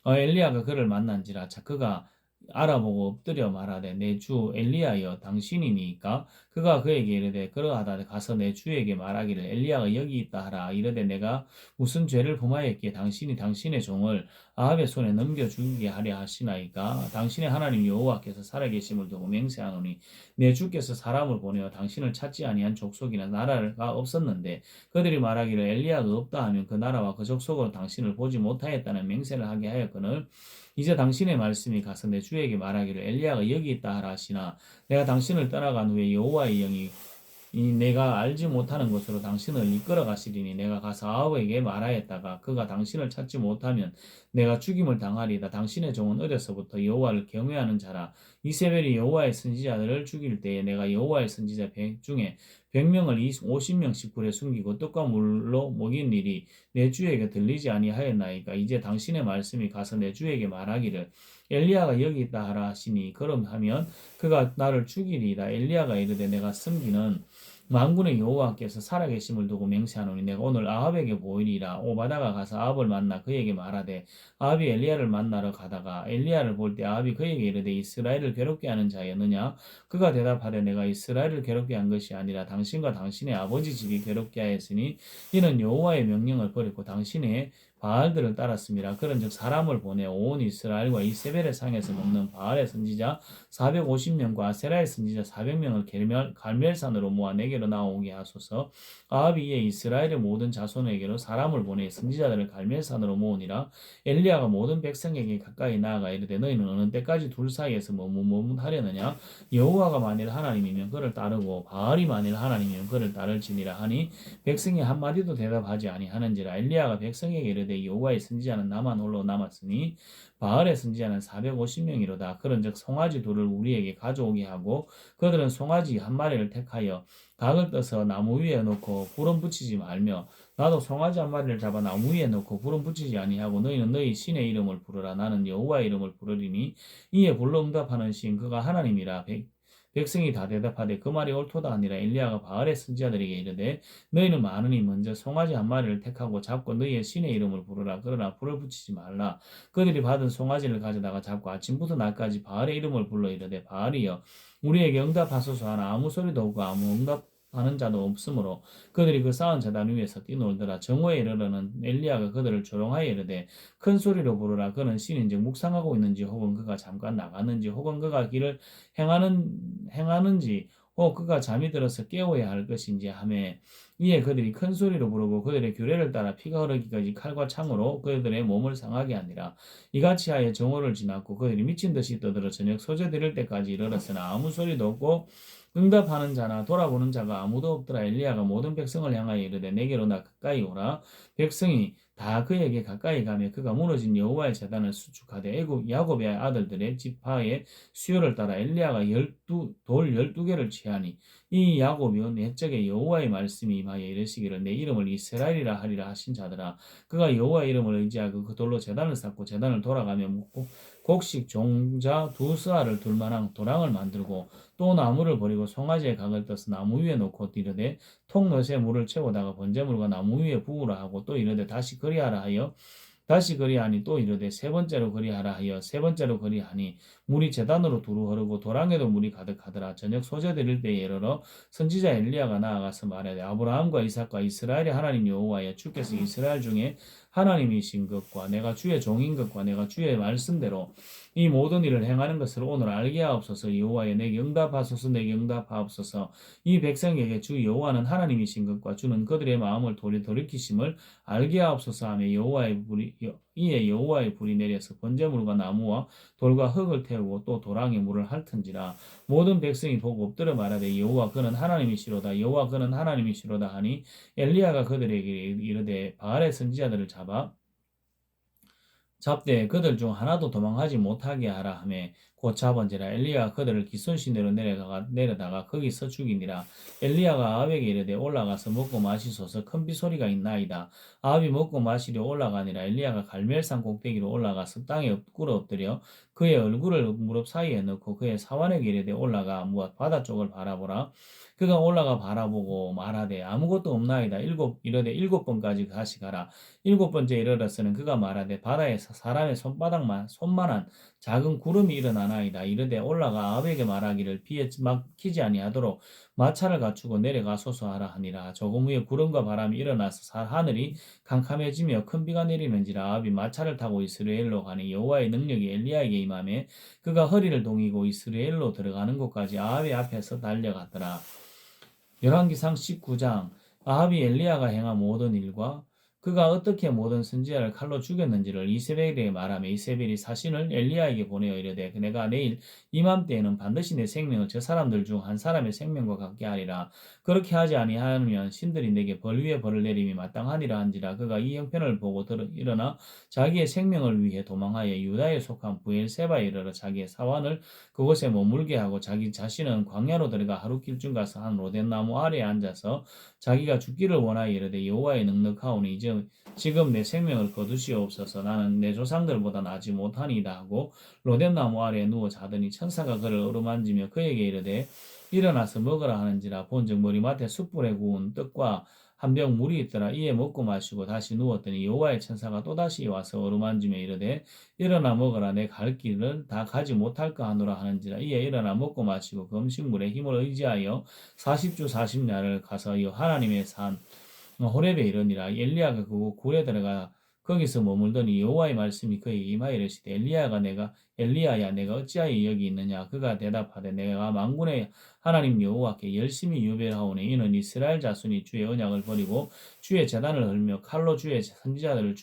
S1: 엘리야가 그를 만난지라. 그가 알아보고 엎드려 말하되 내 주 엘리야여 당신이니까. 그가 그에게 이르되 그러하다 가서 내 주에게 말하기를 엘리야가 여기 있다 하라. 이르되 내가 무슨 죄를 범하였기에 당신이 당신의 종을 아합의 손에 넘겨 죽이게 하려 하시나이까. 당신의 하나님 여호와께서 살아계심을 두고 맹세하노니 내 주께서 사람을 보내어 당신을 찾지 아니한 족속이나 나라가 없었는데 그들이 말하기를 엘리야가 없다 하면 그 나라와 그 족속으로 당신을 보지 못하였다는 맹세를 하게 하였거늘 이제 당신의 말씀이 가서 내 주에게 말하기를 엘리야가 여기 있다 하라 하시나 내가 당신을 떠나간 후에 여호와의 영이 내가 알지 못하는 곳으로 당신을 이끌어 가시리니 내가 가서 아합에게 말하였다가 그가 당신을 찾지 못하면 내가 죽임을 당하리이다. 당신의 종은 어려서부터 여호와를 경외하는 자라. 이세벨이 여호와의 선지자들을 죽일 때에 내가 여호와의 선지자 중에 100명을 50명씩 굴에 숨기고 떡과 물로 먹인 일이 내 주에게 들리지 아니하였나이까. 이제 당신의 말씀이 가서 내 주에게 말하기를 엘리야가 여기 있다 하라 하시니 그럼하면 그가 나를 죽이리이다. 엘리야가 이르되 내가 섬기는 만군의 여호와께서 살아계심을 두고 맹세하노니 내가 오늘 아합에게 보이리라. 오바다가 가서 아합을 만나 그에게 말하되 아합이 엘리야를 만나러 가다가 엘리야를 볼 때 아합이 그에게 이르되 이스라엘을 괴롭게 하는 자였느냐. 그가 대답하되 내가 이스라엘을 괴롭게 한 것이 아니라 당신과 당신의 아버지 집이 괴롭게 하였으니 이는 여호와의 명령을 버리고 당신의 바알들을 따랐습니다. 그런즉 사람을 보내 온 이스라엘과 이세벨의 상에서 먹는 바알의 선지자 450명과 아세라의 선지자 400명을 갈멜산으로 모아 내게로 나오게 하소서. 아합이 이에 이스라엘의 모든 자손에게로 사람을 보내 선지자들을 갈멜산으로 모으니라. 엘리야가 모든 백성에게 가까이 나아가 이르되 너희는 어느 때까지 둘 사이에서 머뭇머뭇하려느냐. 여호와가 만일 하나님이면 그를 따르고 바알이 만일 하나님이면 그를 따를지니라 하니 백성이 한마디도 대답하지 아니하는지라. 엘리야가 백성에게 이르되 여호와의 선지자는 나만 홀로 남았으니 바알의 선지자는 450명이로다. 그런즉 송아지 둘을 우리에게 가져오게 하고 그들은 송아지 한 마리를 택하여 각을 떠서 나무 위에 놓고 불은 붙이지 말며 나도 송아지 한 마리를 잡아 나무 위에 놓고 불은 붙이지 아니하고 너희는 너희 신의 이름을 부르라. 나는 여호와의 이름을 부르리니 이에 불러 응답하는 신 그가 하나님이라. 백성이 다 대답하되 그 말이 옳도다 하니라. 엘리야가 바알의 선지자들에게 이르되 너희는 많으니 먼저 송아지 한 마리를 택하고 잡고 너희의 신의 이름을 부르라. 그러나 불을 붙이지 말라. 그들이 받은 송아지를 가져다가 잡고 아침부터 낮까지 바알의 이름을 불러 이르되 바알이여 우리에게 응답하소서 하나 아무 소리도 없고 아무 응답하는 자도 없으므로 그들이 그 쌓은 제단 위에서 뛰놀더라. 정오에 이르러는 엘리야가 그들을 조롱하여 이르되 큰 소리로 부르라. 그는 신인즉 묵상하고 있는지 혹은 그가 잠깐 나갔는지 혹은 그가 길을 행하는지 혹 그가 잠이 들어서 깨워야 할 것인지 하매 이에 그들이 큰 소리로 부르고 그들의 규례를 따라 피가 흐르기까지 칼과 창으로 그들의 몸을 상하게 하니라. 이같이 하여 정오를 지났고 그들이 미친 듯이 떠들어 저녁 소재 드릴 때까지 이르렀으나 아무 소리도 없고 응답하는 자나 돌아보는 자가 아무도 없더라. 엘리야가 모든 백성을 향하여 이르되 내게로 나 가까이 오라. 백성이 다 그에게 가까이 가며 그가 무너진 여호와의 제단을 수축하되 애굽 야곱의 아들들의 지파의 수요를 따라 엘리야가 돌 12개를 취하니 이 야곱이요 내적에 여호와의 말씀이 임하여 이르시기를 내 이름을 이스라엘이라 하리라 하신 자들아 그가 여호와의 이름을 의지하고 그 돌로 제단을 쌓고 제단을 돌아가며 묻고 곡식 종자 두 스아를 둘 만한 도랑을 만들고 또 나무를 버리고 송아지의 각을 떠서 나무 위에 놓고 이르되 통넛에 물을 채우다가 번제물과 나무 위에 부으라 하고 또 이르되 다시 그리하라 하여 다시 그리하니 또 이르되 세 번째로 그리하라 하여 세 번째로 그리하니 물이 제단으로 두루 흐르고 도랑에도 물이 가득하더라. 저녁 소재 드릴 때에 이르러 선지자 엘리야가 나아가서 말하되 아브라함과 이삭과 이스라엘의 하나님 여호와여 주께서 이스라엘 중에 하나님이신 것과 내가 주의 종인 것과 내가 주의 말씀대로 이 모든 일을 행하는 것을 오늘 알게 하옵소서. 여호와여 내게 응답하소서. 내게 응답하옵소서. 이 백성에게 주 여호와는 하나님이신 것과 주는 그들의 마음을 돌이키심을 알게 하옵소서 하며 이에 여호와의 불이 내려서 번제물과 나무와 돌과 흙을 태우고 또 도랑에 물을 핥은지라 모든 백성이 보고 엎드려 말하되 여호와 그는 하나님이시로다 여호와 그는 하나님이시로다 하니 엘리야가 그들에게 이르되 바알의 선지자들을 잡되 그들 중 하나도 도망하지 못하게 하라 하매 곧 잡은지라 엘리야가 그들을 기손시내로 내려다가 거기서 죽이니라. 엘리야가 아합에게 이르되 올라가서 먹고 마시소서. 큰 비소리가 있나이다. 아합이 먹고 마시려 올라가니라. 엘리야가 갈멜산 꼭대기로 올라가서 땅에 꿇어 엎드려 그의 얼굴을 무릎 사이에 넣고 그의 사환에게 이르되 올라가 무엇 바다 쪽을 바라보라. 그가 올라가 바라보고 말하되 아무것도 없나이다. 이르되 7번까지 다시 가라. 7번째 이르렀으는 그가 말하되 바다에서 사람의 손만한 작은 구름이 일어나나이다. 이르되 올라가 아합에게 말하기를 비에 막히지 아니하도록 마차를 갖추고 내려가소서 하라 하니라. 조금 후에 구름과 바람이 일어나서 하늘이 캄캄해지며 큰 비가 내리는지라. 아합이 마차를 타고 이스라엘로 가니 여호와의 능력이 엘리야에게 임하매 그가 허리를 동이고 이스라엘로 들어가는 곳까지 아합의 앞에서 달려갔더라. 열왕기상 19장 아합이 엘리야가 행한 모든 일과 그가 어떻게 모든 선지자를 칼로 죽였는지를 이세벨에게 말하며 이세벨이 사신을 엘리야에게 보내어 이르되 내가 내일 이맘때에는 반드시 내 생명을 저 사람들 중 한 사람의 생명과 같게 하리라. 그렇게 하지 아니하면 신들이 내게 벌 위에 벌을 내림이 마땅하니라 한지라. 그가 이 형편을 보고 일어나 자기의 생명을 위해 도망하여 유다에 속한 부엘세바에 이르러 자기의 사환을 그곳에 머물게 하고 자기 자신은 광야로 들어가 하루 길쯤 가서 한 로덴나무 아래에 앉아서 자기가 죽기를 원하여 이르되 여호와의 넉넉하오니 지금 내 생명을 거두시옵소서. 나는 내 조상들보다 나지 못하니이다 하고 로덴나무 아래에 누워 자더니 천사가 그를 어루만지며 그에게 이르되 일어나서 먹으라 하는지라. 본즉 머리맡에 숯불에 구운 떡과 한 병 물이 있더라. 이에 먹고 마시고 다시 누웠더니 여호와의 천사가 또다시 와서 어루만지며 이르되 일어나 먹으라. 내 갈 길을 다 가지 못할까 하노라 하는지라. 이에 일어나 먹고 마시고 그 음식물에 힘을 의지하여 40주 40야를 가서 하나님의 산 호렙에 이르니라. 엘리야가 그 굴에 들어가 거기서 머물더니 여호와의 말씀이 그에게 임하여 이르시되 엘리야야 내가 어찌하여 여기 있느냐. 그가 대답하되 내가 만군의 하나님 여호와께 열심히 유배하오니 이는 이스라엘 자손이 주의 언약을 버리고 주의 제단을 헐며 칼로 주의 선지자들을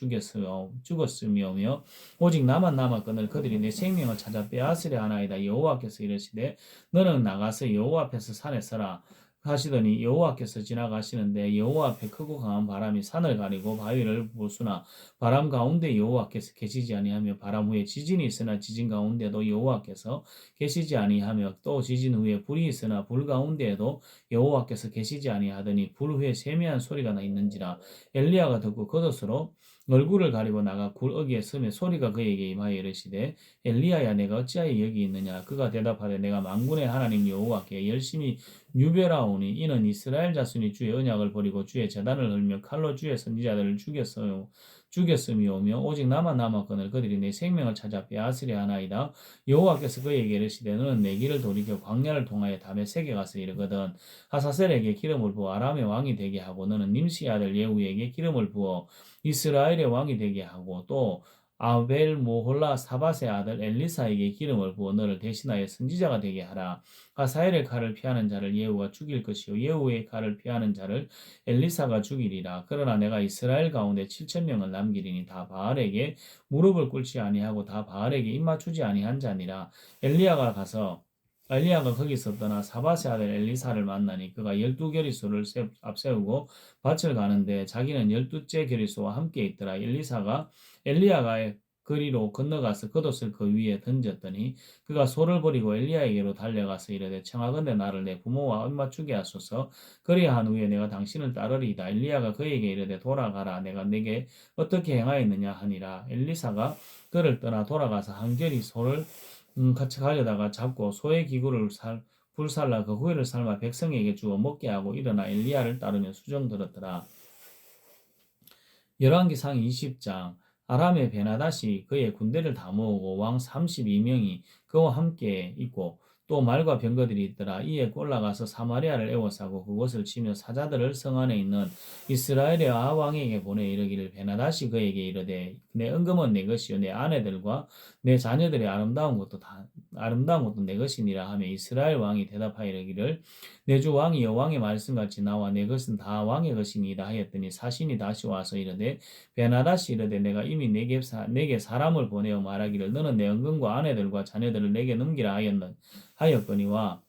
S1: 죽었으며 오직 나만 남았거늘 그들이 내 생명을 찾아 빼앗으려 하나이다. 여호와께서 이르시되 너는 나가서 여호와 앞에서 산에 서라 하시더니 여호와께서 지나가시는데 여호와 앞에 크고 강한 바람이 산을 가리고 바위를 부수나 바람 가운데 여호와께서 계시지 아니하며 바람 후에 지진이 있으나 지진 가운데도 여호와께서 계시지 아니하며 또 지진 후에 불이 있으나 불 가운데에도 여호와께서 계시지 아니하더니 불 후에 세미한 소리가 나 있는지라. 엘리야가 듣고 겉옷으로 얼굴을 가리고 나가 굴 어귀에 서며 소리가 그에게 임하여 이르시되 엘리야야 내가 어찌하여 여기 있느냐. 그가 대답하되 내가 만군의 하나님 여호와께 열심히 유배라오니 이는 이스라엘 자손이 주의 언약을 버리고 주의 제단을 헐며 칼로 주의 선지자들을 죽였음이오며 오직 나만 남았거늘 그들이 내 생명을 찾아 빼앗으려 하나이다. 여호와께서 그에게 이르시되 너는 내 길을 돌이켜 광야를 통하여 다메섹에 가서 이르거든 하사셀에게 기름을 부어 아람의 왕이 되게 하고 너는 님시의 아들 예후에게 기름을 부어 이스라엘의 왕이 되게 하고 또 아벨 모홀라 사밧의 아들 엘리사에게 기름을 부어 너를 대신하여 선지자가 되게 하라. 하사엘의 칼을 피하는 자를 예후가 죽일 것이요 예후의 칼을 피하는 자를 엘리사가 죽이리라. 그러나 내가 이스라엘 가운데 7,000명을 남기리니 다 바알에게 무릎을 꿇지 아니하고 다 바알에게 입맞추지 아니한 자니라. 엘리야가 가서 엘리야가 거기서 떠나 사밧의 아들 엘리사를 만나니 그가 12겨리수를 앞세우고 밭을 가는데 자기는 12째 겨리수와 함께 있더라. 엘리야가 거리로 건너가서 겉옷을 그 위에 던졌더니 그가 소를 버리고 엘리야에게로 달려가서 이르되 청하건대 나를 내 부모와 입맞추게 하소서. 그리한 후에 내가 당신을 따르리이다. 엘리야가 그에게 이르되 돌아가라. 내가 내게 어떻게 행하였느냐 하니라. 엘리사가 그를 떠나 돌아가서 한결이 소를 같이 가려다가 잡고 소의 기구를 불살라 그 후에를 삶아 백성에게 주어 먹게 하고 일어나 엘리야를 따르며 수종 들었더라. 열왕기상 20장. 아람의 베나닷이 그의 군대를 다 모으고 왕 32명이 그와 함께 있고 또 말과 병거들이 있더라. 이에 올라가서 사마리아를 에워싸고 그곳을 치며 사자들을 성 안에 있는 이스라엘의 왕에게 보내 이르기를 베나닷이 그에게 이르되 내 은금은 내 것이요 내 아내들과 내 자녀들의 아름다운 것도 내 것이니라 하며 이스라엘 왕이 대답하여 이르기를 내 주 왕이 여왕의 말씀같이 나와 내 것은 다 왕의 것이니이다 하였더니 사신이 다시 와서 이르되 베나닷이 이르되 내가 이미 내게 사람을 보내어 말하기를 너는 내 은금과 아내들과 자녀들을 내게 넘기라 하였거니와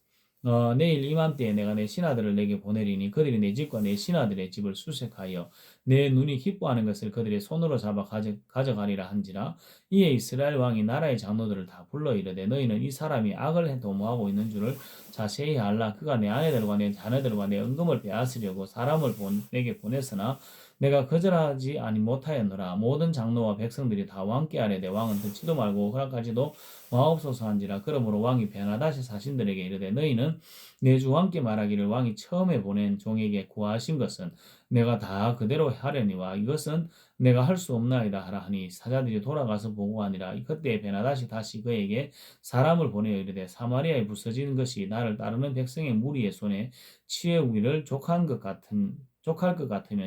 S1: 내일 이맘때에 내가 내 신하들을 내게 보내리니 그들이 내 집과 내 신하들의 집을 수색하여 내 눈이 기뻐하는 것을 그들의 손으로 잡아 가져가리라 한지라. 이에 이스라엘 왕이 나라의 장로들을 다 불러 이르되 너희는 이 사람이 악을 도모하고 있는 줄을 자세히 알라. 그가 내 아내들과 내 자녀들과 내 은금을 빼앗으려고 사람을 내게 보냈으나 내가 거절하지 못하였노라. 모든 장로와 백성들이 다 왕께 아뢰되 왕은 듣지도 말고 허락하지도 마옵소서 한지라. 그러므로 왕이 베나닷의 사신들에게 이르되 너희는 내 주 왕께 말하기를 왕이 처음에 보낸 종에게 구하신 것은 내가 다 그대로 하려니와 이것은 내가 할 수 없나이다 하라 하니 사자들이 돌아가서 보고하니라. 그때 베나닷이 다시 그에게 사람을 보내어 이르되 사마리아에 부서진 것이 나를 따르는 백성의 무리의 손에 치여오기를 족할 것 같으면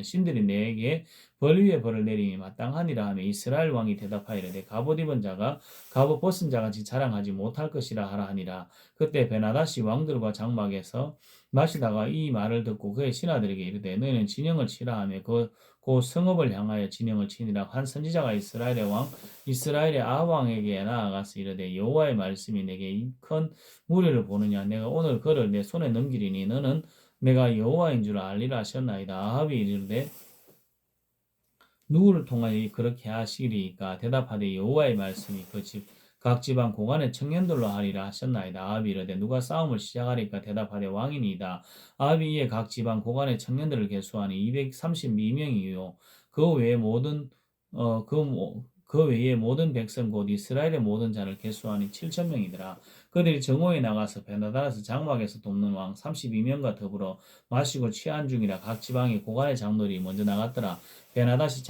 S1: 신들이 내게 벌 위에 벌을 내림이 마땅하니라 하며 이스라엘 왕이 대답하이르되 갑옷 벗은 자같이 자랑하지 못할 것이라 하라 하니라. 그때 베나닷이 왕들과 장막에서 마시다가 이 말을 듣고 그의 신하들에게 이르되 너희는 진영을 치라 하며 그 성읍을 향하여 진영을 치니라. 한 선지자가 이스라엘의 아왕에게 나아가서 이르되 여호와의 말씀이 내게 이 큰 무리를 보느냐 내가 오늘 그를 내 손에 넘기리니 너는 내가 여호와인 줄 알리라 하셨나이다. 아합이 이르되 누구를 통하여 그렇게 하시리이까 대답하되 여호와의 말씀이 각 집안 고관의 청년들로 하리라 하셨나이다. 아합이 이르되 누가 싸움을 시작하리까 대답하되 왕이니이다. 아합이 이에 각 집안 고관의 청년들을 계수하니 232명이요 그 외에 모든 백성 곧 이스라엘의 모든 자를 계수하니 7,000명이더라. 그들이 정오에 나가서 베나닷을 장막에서 돕는 왕 32명과 더불어 마시고 취한 중이라. 각 지방의 고관의 장로들이 먼저 나갔더라. 베나닷이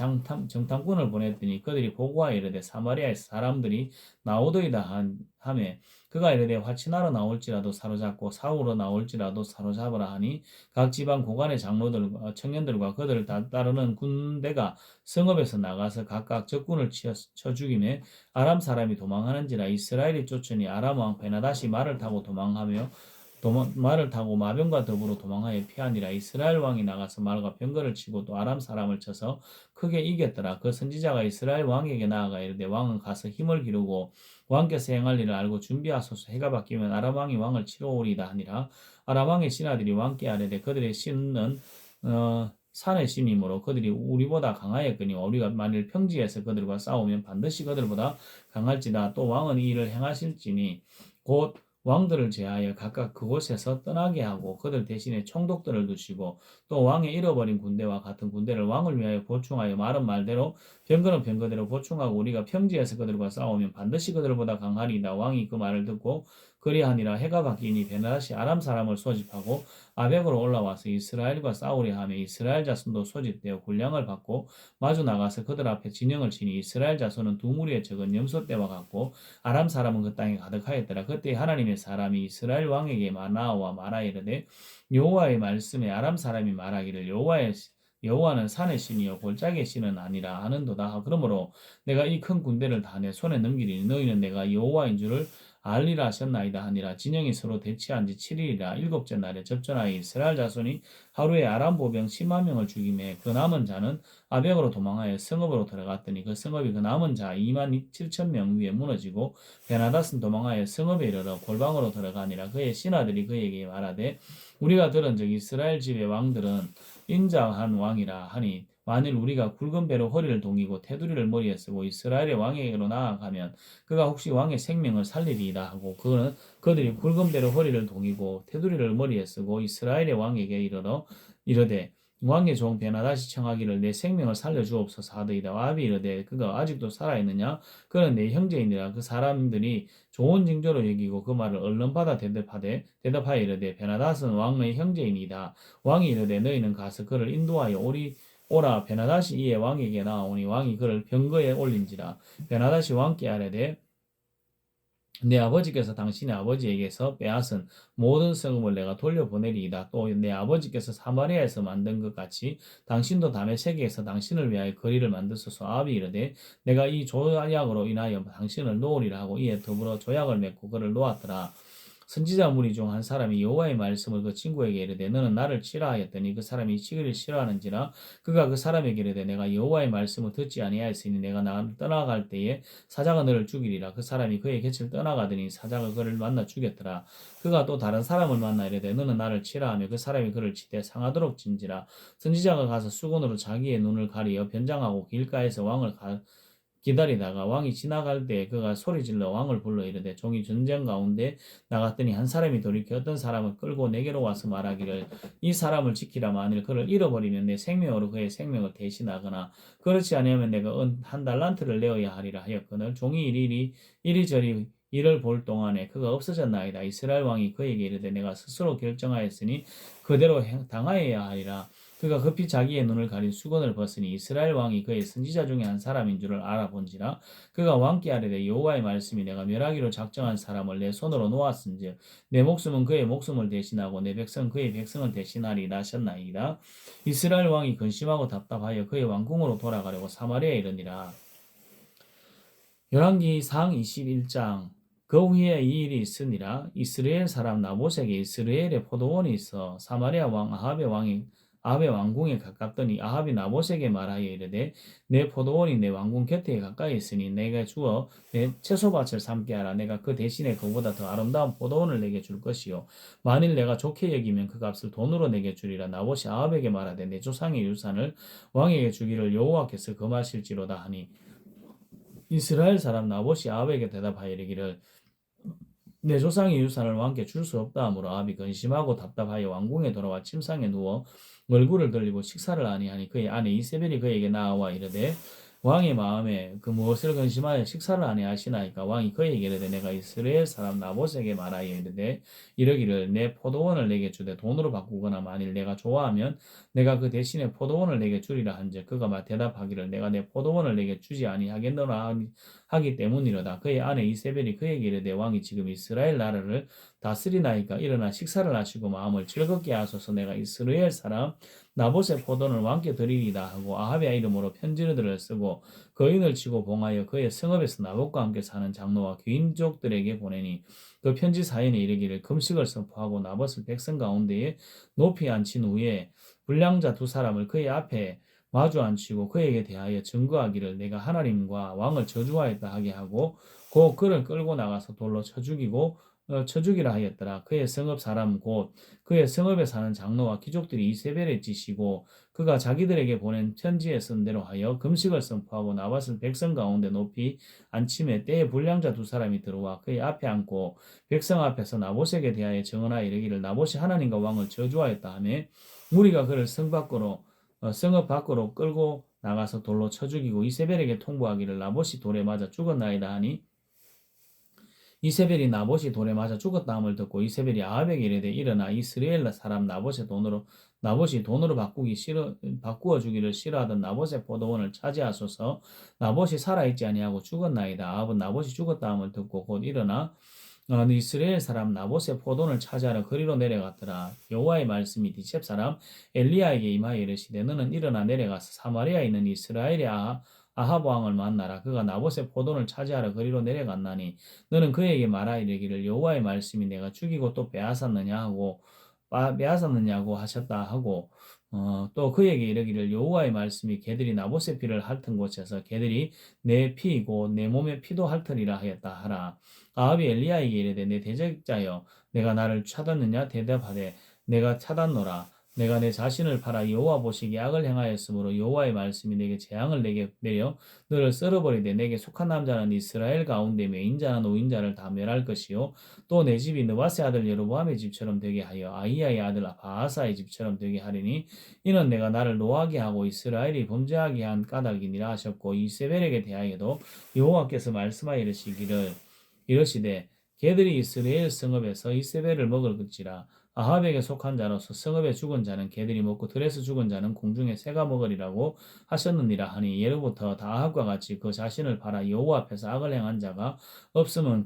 S1: 정탐꾼을 보냈더니 그들이 보고하여 이르되 사마리아에서 사람들이 나오더이다 하매 그가 이르되 화친하러 나올지라도 사로잡고 사우로 나올지라도 사로잡으라 하니 각 지방 고관의 장로들과 청년들과 그들을 따르는 군대가 성읍에서 나가서 각각 적군을 쳐 죽이매 아람 사람이 도망하는지라. 이스라엘이 쫓으니 아람 왕 베나닷이 말을 타고 마병과 더불어 도망하여 피하니라. 이스라엘 왕이 나가서 말과 병거를 치고 또 아람 사람을 쳐서 크게 이겼더라. 그 선지자가 이스라엘 왕에게 나아가 이르되 왕은 가서 힘을 기르고 왕께서 행할 일을 알고 준비하소서. 해가 바뀌면 아람 왕이 왕을 치러 오리이다 하니라. 아람 왕의 신하들이 왕께 아뢰되 그들의 신은 산의 신이므로 그들이 우리보다 강하였거니와 우리가 만일 평지에서 그들과 싸우면 반드시 그들보다 강할지다. 또 왕은 이 일을 행하실지니 곧 왕들을 제하여 각각 그곳에서 떠나게 하고 그들 대신에 총독들을 두시고 또 왕의 잃어버린 군대와 같은 군대를 왕을 위하여 보충하여 말은 말대로 병거는 병거대로 보충하고 우리가 평지에서 그들과 싸우면 반드시 그들보다 강하리이다. 왕이 그 말을 듣고 그리하니라. 해가 바뀌니 베나닷이 아람 사람을 소집하고 아벡으로 올라와서 이스라엘과 싸우려 하며 이스라엘 자손도 소집되어 군량을 받고 마주 나가서 그들 앞에 진영을 치니 이스라엘 자손은 두 무리의 적은 염소 떼와 같고 아람 사람은 그 땅에 가득하였더라. 그때 하나님의 사람이 이스라엘 왕에게 나와 말하이르되 여호와의 말씀에 아람 사람이 말하기를 여호와는 산의 신이요 골짜기의 신은 아니라 하는도다. 그러므로 내가 이 큰 군대를 다 내 손에 넘기리니 너희는 내가 여호와인 줄을 알리라 하셨나이다 하니라. 진영이 서로 대치한 지 7일이라. 일곱째 날에 접전하여 이스라엘 자손이 하루에 아람 보병 10만 명을 죽이매 그 남은 자는 아벡으로 도망하여 성읍으로 들어갔더니 그 성읍이 그 남은 자 2만 7천 명 위에 무너지고 베나닷은 도망하여 성읍에 이르러 골방으로 들어가니라. 그의 신하들이 그에게 말하되 우리가 들은 적 이스라엘 집의 왕들은 인자한 왕이라 하니 만일 우리가 굵은 배로 허리를 동이고 테두리를 머리에 쓰고 이스라엘의 왕에게로 나아가면 그가 혹시 왕의 생명을 살리리이다 하고 그들이 굵은 배로 허리를 동이고 테두리를 머리에 쓰고 이스라엘의 왕에게 이르되 왕의 종 베나다시 청하기를 내 생명을 살려주옵소서 하더이다. 아합이 이르되 그가 아직도 살아있느냐? 그는 내 형제이니라. 그 사람들이 좋은 징조로 여기고 그 말을 얼른 받아 대답하여 이르되 베나닷은 왕의 형제이니이다. 왕이 이르되 너희는 가서 그를 인도하여 오라. 베나닷이 이에 왕에게 나오니 왕이 그를 병거에 올린지라. 베나닷이 왕께 아뢰되 내 아버지께서 당신의 아버지에게서 빼앗은 모든 성읍을 내가 돌려보내리이다. 또 내 아버지께서 사마리아에서 만든 것 같이 당신도 다메섹에서 당신을 위하여 거리를 만드소서. 아합이 이르되 내가 이 조약으로 인하여 당신을 놓으리라 하고 이에 더불어 조약을 맺고 그를 놓았더라. 선지자 무리 중 한 사람이 여호와의 말씀을 그 친구에게 이르되 너는 나를 치라 하였더니 그 사람이 치기를 싫어하는지라. 그가 그 사람에게 이르되 내가 여호와의 말씀을 듣지 아니하였으니 내가 나를 떠나갈 때에 사자가 너를 죽이리라. 그 사람이 그의 곁을 떠나가더니 사자가 그를 만나 죽였더라. 그가 또 다른 사람을 만나 이르되 너는 나를 치라 하며 그 사람이 그를 치되 상하도록 진지라. 선지자가 가서 수건으로 자기의 눈을 가리어 변장하고 길가에서 왕을 기다리다가 왕이 지나갈 때 그가 소리질러 왕을 불러 이르되 종이 전쟁 가운데 나갔더니 한 사람이 돌이켜 어떤 사람을 끌고 내게로 와서 말하기를 이 사람을 지키라. 만일 그를 잃어버리면 내 생명으로 그의 생명을 대신하거나 그렇지 아니하면 내가 한 달란트를 내어야 하리라 하였거늘 종이 이리저리 이를 볼 동안에 그가 없어졌나이다. 이스라엘 왕이 그에게 이르되 내가 스스로 결정하였으니 그대로 당하여야 하리라. 그가 급히 자기의 눈을 가린 수건을 벗으니 이스라엘 왕이 그의 선지자 중에 한 사람인 줄을 알아본지라. 그가 왕께 아뢰되 여호와의 말씀이 내가 멸하기로 작정한 사람을 내 손으로 놓았은즉 내 목숨은 그의 목숨을 대신하고 내 백성은 그의 백성을 대신하리라 하셨나이다. 이스라엘 왕이 근심하고 답답하여 그의 왕궁으로 돌아가려고 사마리아에 이르니라. 열왕기상 21장. 그 후에 이 일이 있으니라. 이스라엘 사람 나봇에게 이스라엘의 포도원이 있어 사마리아 왕 아합의 왕궁에 가깝더니 아합이 나봇에게 말하여 이르되 내 포도원이 내 왕궁 곁에 가까이 있으니 내가 주어 내 채소밭을 삼게 하라. 내가 그 대신에 그보다 더 아름다운 포도원을 내게 줄 것이요 만일 내가 좋게 여기면 그 값을 돈으로 내게 주리라. 나봇이 아합에게 말하되 내 조상의 유산을 왕에게 주기를 여호와께서 금하실지로다 하니 이스라엘 사람 나봇이 아합에게 대답하여 이르기를 내 조상의 유산을 왕께 줄 수 없다 하므로 아합이 근심하고 답답하여 왕궁에 돌아와 침상에 누워 얼굴을 돌리고 식사를 아니하니 그의 아내 이세벨이 그에게 나와 이르되 왕의 마음에 그 무엇을 근심하여 식사를 아니하시나이까. 왕이 그에게 이르되 내가 이스라엘 사람 나봇에게 말하여 이르되 이르기를 내 포도원을 내게 주되 돈으로 바꾸거나 만일 내가 좋아하면 내가 그 대신에 포도원을 내게 주리라 한즉 그가 대답하기를 내가 내 포도원을 내게 주지 아니하겠노라 하기 때문이로다. 그의 아내 이세벨이 그에게 이르되 왕이 지금 이스라엘 나라를 다스리나이까 일어나 식사를 하시고 마음을 즐겁게 하소서. 내가 이스라엘 사람 나봇의 포도원을 왕께 드리리다 하고 아합의 이름으로 편지들을 쓰고 거인을 치고 봉하여 그의 성읍에서 나봇과 함께 사는 장로와 귀인족들에게 보내니 그 편지 사연에 이르기를 금식을 선포하고 나봇을 백성 가운데에 높이 앉힌 후에 불량자 두 사람을 그의 앞에 마주 앉히고 그에게 대하여 증거하기를 내가 하나님과 왕을 저주하였다 하게 하고 곧 그를 끌고 나가서 돌로 쳐죽이라 하였더라. 그의 성읍 사람 곧 그의 성읍에 사는 장로와 귀족들이 이세벨에 지시고 그가 자기들에게 보낸 편지에 쓴 대로 하여 금식을 선포하고 나밧을 백성 가운데 높이 앉힘에 때에 불량자 두 사람이 들어와 그의 앞에 앉고 백성 앞에서 나봇에게 대하여 증언하여 이르기를 나봇이 하나님과 왕을 저주하였다 하며 무리가 그를 성읍 밖으로 끌고 나가서 돌로 쳐 죽이고 이세벨에게 통보하기를 나봇이 돌에 맞아 죽었나이다 하니 이세벨이 나봇이 돌에 맞아 죽었다함을 듣고 이세벨이 아합에게 이르되 일어나 이스라엘 사람 나봇이 돈으로 바꾸어 주기를 싫어하던 나봇의 포도원을 차지하소서. 나봇이 살아있지 아니하고 죽었나이다. 아합은 나봇이 죽었다함을 듣고 곧 일어나 이스라엘 사람 나봇의 포도원을 차지하러 거리로 내려갔더라. 여호와의 말씀이 디셉 사람 엘리야에게 임하여 이르시되 너는 일어나 내려가서 사마리아에 있는 이스라엘의 아합 왕을 만나라. 그가 나봇의 포도를 차지하러 그리로 내려갔나니 너는 그에게 말하 이르기를 여호와의 말씀이 내가 죽이고 또 빼앗았느냐고 하셨다 하고 또 그에게 이르기를 여호와의 말씀이 개들이 나봇의 피를 핥은 곳에서 개들이 내 피이고 내 몸의 피도 핥으리라 하였다 하라. 아합이 엘리야에게 이르되 내 대적자여 내가 나를 찾았느냐 대답하되 내가 찾았노라. 내가 내 자신을 팔아 여호와 보시기에 악을 행하였으므로 여호와의 말씀이 내게 재앙을 내게 내려 너를 썰어버리되 내게 속한 남자는 이스라엘 가운데 매인자나 노인자를 다 멸할 것이요 또 내 집이 느바스의 아들 여로보암의 집처럼 되게 하여 아히야의 아들 바아사의 집처럼 되게 하리니 이는 내가 나를 노하게 하고 이스라엘이 범죄하게 한 까닭이니라 하셨고 이세벨에게 대하여도 여호와께서 말씀하여 이르시되 개들이 이스라엘 성읍에서 이세벨을 먹을지라 아합에게 속한 자로서 성읍에 죽은 자는 개들이 먹고 들에서 죽은 자는 공중에 새가 먹으리라고 하셨느니라 하니 예로부터 다 아합과 같이 그 자신을 팔아 여호와 앞에서 악을 행한 자가 없으면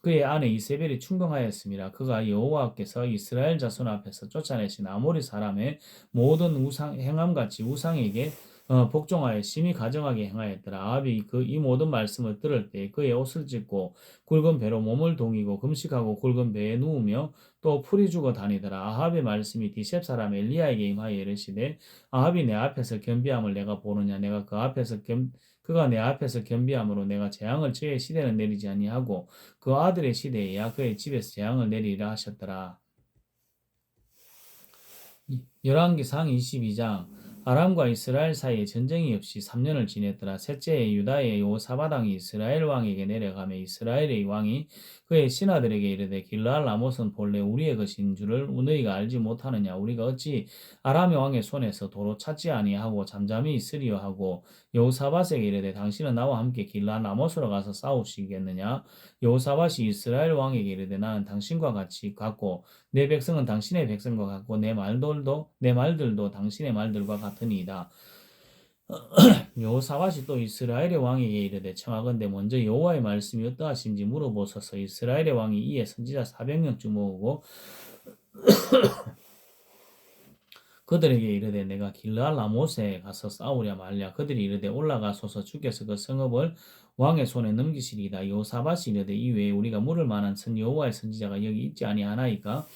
S1: 그의 아내 이세벨이 충동하였습니다. 그가 여호와께서 이스라엘 자손 앞에서 쫓아내신 아모리 사람의 모든 행함같이 우상에게 복종하여 심히 가정하게 행하였더라. 아합이 이 모든 말씀을 들을 때 그의 옷을 찢고 굵은 배로 몸을 동이고 금식하고 굵은 배에 누우며 또 풀이 죽어 다니더라. 아합의 말씀이 디셉 사람 엘리야에게 임하여 이르시되 아합이 내 앞에서 겸비함을 내가 보느냐 내가 그가 내 앞에서 겸비함으로 내가 재앙을 저의 시대는 내리지 아니하고 그 아들의 시대에야 그의 집에서 재앙을 내리라 하셨더라. 열왕기상 22장 아람과 이스라엘 사이에 전쟁이 없이 3년을 지냈더라. 셋째에 유다의 요사밧 왕이 이스라엘 왕에게 내려가며 이스라엘의 왕이 그의 신하들에게 이르되 길르앗 라못은 본래 우리의 것인 줄을 너희가 알지 못하느냐. 우리가 어찌 아람의 왕의 손에서 도로 찾지 아니하고 잠잠히 있으리요 하고 여호사밧에게 이르되 당신은 나와 함께 길르앗 라못으로 가서 싸우시겠느냐. 여호사밧이 이스라엘 왕에게 이르되 나는 당신과 같이 갔고 내 백성은 당신의 백성과 같고 내 말들도 당신의 말들과 같으니이다. 여호사밧이 또 이스라엘의 왕에게 이르되 청하건대 먼저 여호와의 말씀이 어떠하신지 물어보소서. 이스라엘의 왕이 이에 선지자 400명쯤 모으고 그들에게 이르되 내가 길르앗 라못에 가서 싸우랴 말랴. 그들이 이르되 올라가소서. 주께서 그 성읍을 왕의 손에 넘기시리이다. 여호사밧이 이르되 이외에 우리가 물을 만한 여호와의 선지자가 여기 있지 아니하나이까.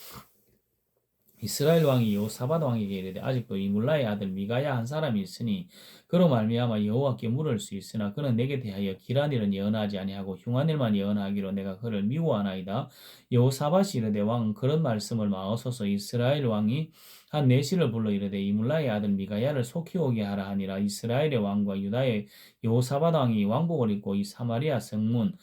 S1: 이스라엘 왕이 여호사밧 왕에게 이르되 아직도 이물라의 아들 미가야 한 사람이 있으니 그로 말미암아 여호와께 물을 수 있으나 그는 내게 대하여 길한 일은 예언하지 아니하고 흉한 일만 예언하기로 내가 그를 미워하나이다. 여호사밧이 이르되 왕은 그런 말씀을 마옵소서. 이스라엘 왕이 한 내시를 불러 이르되 이물라의 아들 미가야를 속히 오게 하라 하니라. 이스라엘의 왕과 유다의 여호사밧 왕이 왕복을 입고 이 사마리아 성문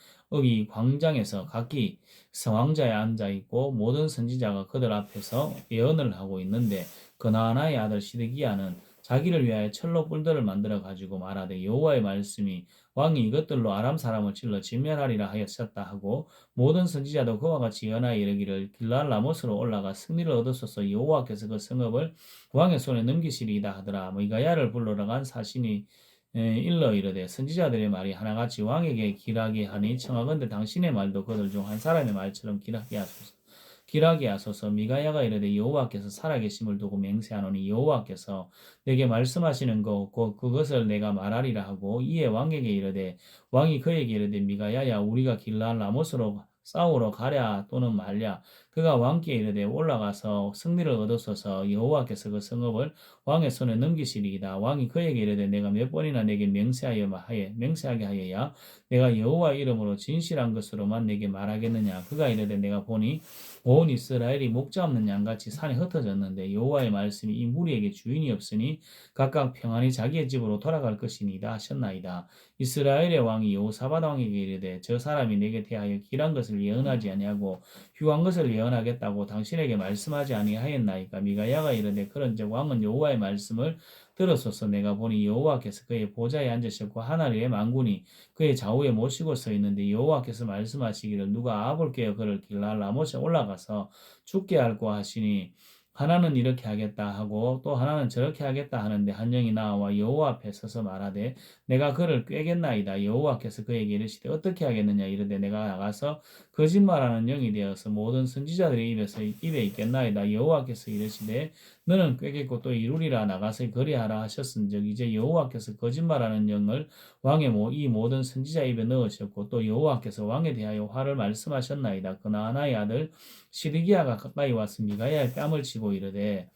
S1: 이 광장에서 각기 성왕자에 앉아 있고 모든 선지자가 그들 앞에서 예언을 하고 있는데 그나아나의 아들 시드기야는 자기를 위하여 철로 뿔들을 만들어 가지고 말하되 여호와의 말씀이 왕이 이것들로 아람 사람을 찔러 진멸하리라 하였었다 하고 모든 선지자도 그와 같이 예언하여 이르기를 길르앗 라못으로 올라가 승리를 얻었소서. 여호와께서 그 성읍을 왕의 손에 넘기시리이다 하더라. 미가야를 불러러 간 사신이 일러 이르되 선지자들의 말이 하나같이 왕에게 길하게 하니 청하건대 당신의 말도 그들 중 한 사람의 말처럼 길하게 하소서. 미가야가 이르되 여호와께서 살아계심을 두고 맹세하노니 여호와께서 내게 말씀하시는 그것을 내가 말하리라 하고 이에 왕에게 이르되 왕이 그에게 이르되 미가야야 우리가 길르앗 라못으로 싸우러 가랴 또는 말랴. 그가 왕께 이르되 올라가서 승리를 얻었소서. 여호와께서 그 성읍을 왕의 손에 넘기시리이다. 왕이 그에게 이르되 내가 몇 번이나 내게 맹세하게 하여야 내가 여호와 이름으로 진실한 것으로만 내게 말하겠느냐. 그가 이르되 내가 보니 온 이스라엘이 목자 없는 양같이 산에 흩어졌는데 여호와의 말씀이 이 무리에게 주인이 없으니 각각 평안히 자기의 집으로 돌아갈 것이니이다 하셨나이다. 이스라엘의 왕이 여호사밧 왕에게 이르되 저 사람이 내게 대하여 길한 것을 예언하지 아니하고 흉한 것을 예언하겠다고 당신에게 말씀하지 아니하였나이까. 미가야가 이르되 그런즉 왕은 여호와의 말씀을 들었소서. 내가 보니 여호와께서 그의 보좌에 앉으셨고 하늘의 만군이 그의 좌우에 모시고 서 있는데 여호와께서 말씀하시기를 누가 아합을 깨어 그를 길르앗 라못에 올라가서 죽게 할고 하시니 하나는 이렇게 하겠다 하고 또 하나는 저렇게 하겠다 하는데 한 영이 나와 여호와 앞에 서서 말하되 내가 그를 꾀겠나이다. 여호와께서 그에게 이르시되 어떻게 하겠느냐 이르되 내가 나가서 거짓말하는 영이 되어서 모든 선지자들의 입에 있겠나이다. 여호와께서 이르시되 너는 꾀겠고 또 이루리라. 나가서 그리하라 하셨은즉 이제 여호와께서 거짓말하는 영을 왕의 이 모든 선지자 입에 넣으셨고 또 여호와께서 왕에 대하여 화를 말씀하셨나이다. 그나아나의 아들 시드기야가 가까이 와서 미가야의 뺨을 치고 이르되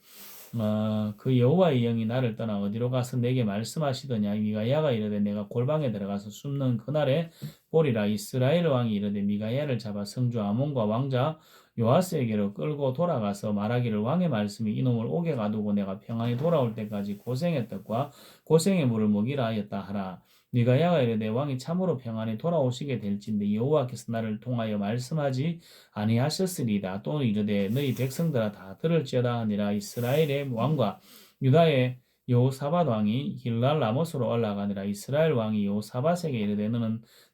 S1: 그 여호와의 영이 나를 떠나 어디로 가서 내게 말씀하시더냐. 미가야가 이르되 내가 골방에 들어가서 숨는 그날에 보리라. 이스라엘 왕이 이르되 미가야를 잡아 성주 아몬과 왕자 요아스에게로 끌고 돌아가서 말하기를 왕의 말씀이 이놈을 옥에 가두고 내가 평안히 돌아올 때까지 고생의 떡과 고생의 물을 먹이라 하였다 하라. 미가야가 이르되 왕이 참으로 평안히 돌아오시게 될진데 여호와께서 나를 통하여 말씀하지 아니하셨으리다. 또 이르되 너희 백성들아 다 들을지어다 하니라. 이스라엘의 왕과 유다의 여호사밧 왕이 길랄 라못으로 올라가니라. 이스라엘 왕이 여호사밧에게 이르되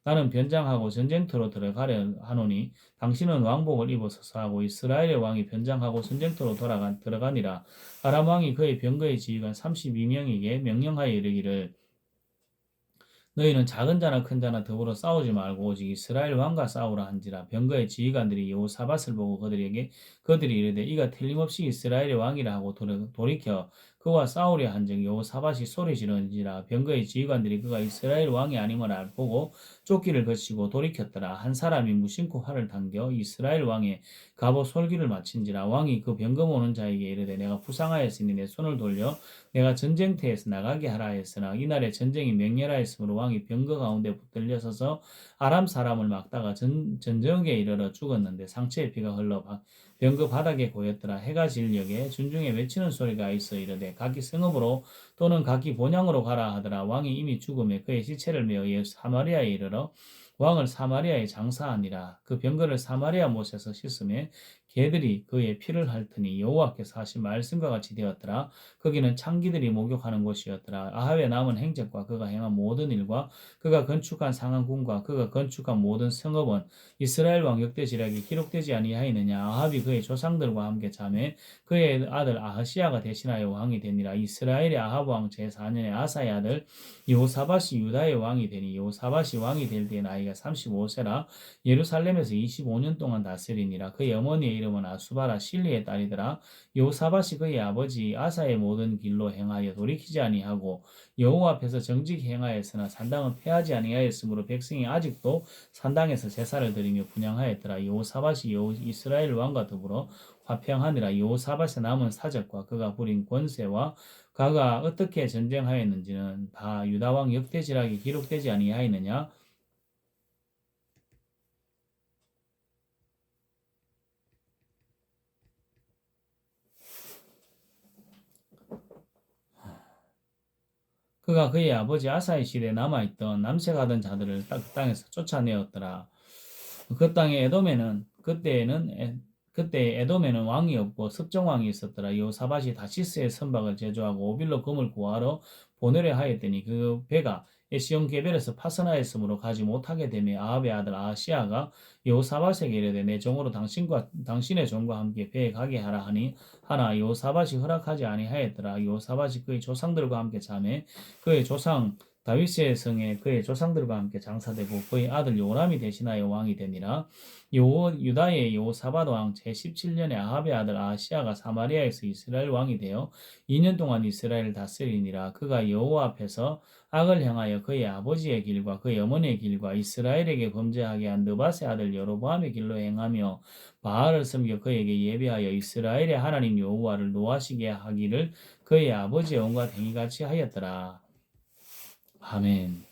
S1: 나는 변장하고 전쟁터로 들어가려 하노니 당신은 왕복을 입어서서 하고 이스라엘의 왕이 변장하고 전쟁터로 들어가니라. 아람 왕이 그의 병거의 지휘관 32명에게 명령하여 이르기를 너희는 작은 자나 큰 자나 더불어 싸우지 말고 오직 이스라엘 왕과 싸우라 한지라. 병거의 지휘관들이 여호사밧을 보고 그들이 이르되 이가 틀림없이 이스라엘의 왕이라 하고 돌이켜 그와 싸우려 한즉 여호사밧이 소리 지르는지라. 병거의 지휘관들이 그가 이스라엘 왕이 아님을 보고 쫓기를 거치고 돌이켰더라. 한 사람이 무심코 활을 당겨 이스라엘 왕의 갑옷 솔기를 마친지라. 왕이 그 병거 모는 자에게 이르되 내가 부상하였으니 내 손을 돌려 내가 전쟁터에서 나가게 하라 했으나 이날에 전쟁이 맹렬하였으므로 왕이 병거 가운데 붙들려 서서 아람 사람을 막다가 전쟁에 이르러 죽었는데 상처의 피가 흘러 병거 바닥에 고였더라. 해가 질녘에 준중에 외치는 소리가 있어 이르되 각기 성읍으로 또는 각기 본향으로 가라 하더라. 왕이 이미 죽음에 그의 시체를 메어 사마리아에 이르러 왕을 사마리아에 장사하니라. 그 병거를 사마리아 못에서 씻음에 개들이 그의 피를 핥으니 여호와께서 하신 말씀과 같이 되었더라. 거기는 창기들이 목욕하는 곳이었더라. 아합의 남은 행적과 그가 행한 모든 일과 그가 건축한 상한궁과 그가 건축한 모든 성읍은 이스라엘 왕 역대지략에 기록되지 아니하였느냐. 아합이 그의 조상들과 함께 잠에 그의 아들 아하시야가 대신하여 왕이 되니라. 이스라엘의 아합 왕 제4년에 아사의 아들 여호사밧이 유다의 왕이 되니 여호사밧이 왕이 될 때에 나이가 35세라. 예루살렘에서 25년 동안 다스리니라. 그의 어머니의 이름은 아수바라 실리의 딸이더라. 여호사밧이 그의 아버지 아사의 모든 길로 행하여 돌이키지 아니하고 여호와 앞에서 정직히 행하였으나 산당은 폐하지 아니하였으므로 백성이 아직도 산당에서 제사를 드리며 분향하였더라. 여호사밧이 이스라엘 왕과 더불어 화평하니라. 여호사밧의 남은 사적과 그가 부린 권세와 그가 어떻게 전쟁하였는지는 다 유다 왕 역대지략에 기록되지 아니하였느냐. 그가 그의 아버지 아사의 시대에 남아있던 남색하던 자들을 그 땅에서 쫓아내었더라. 그 땅에 그때 에돔에는 왕이 없고 습정왕이 있었더라. 여호사밧이 다시스의 선박을 제조하고 오빌로 금을 구하러 보내려 하였더니 그 배가 에시온 게벨에서 파선하였으므로 가지 못하게 되며 아합의 아들 아하시야가 여호사밧에게 이르되 내 종으로 당신의 종과 함께 배에 가게 하라 하나 여호사밧이 허락하지 아니하였더라. 여호사밧이 그의 조상들과 함께 잠에 그의 조상 다윗의 성에 그의 조상들과 함께 장사되고 그의 아들 요람이 대신하여 왕이 되니라. 유다의 여호사밧 왕 제17년에 아합의 아들 아하시야가 사마리아에서 이스라엘 왕이 되어 2년 동안 이스라엘을 다스리니라. 그가 여호와 앞에서 악을 향하여 그의 아버지의 길과 그의 어머니의 길과 이스라엘에게 범죄하게 한 느밧의 아들 여로보암의 길로 행하며 바알을 섬겨 그에게 예배하여 이스라엘의 하나님 여호와를 노하시게 하기를 그의 아버지의 온갖 행위같이 하였더라. 아멘.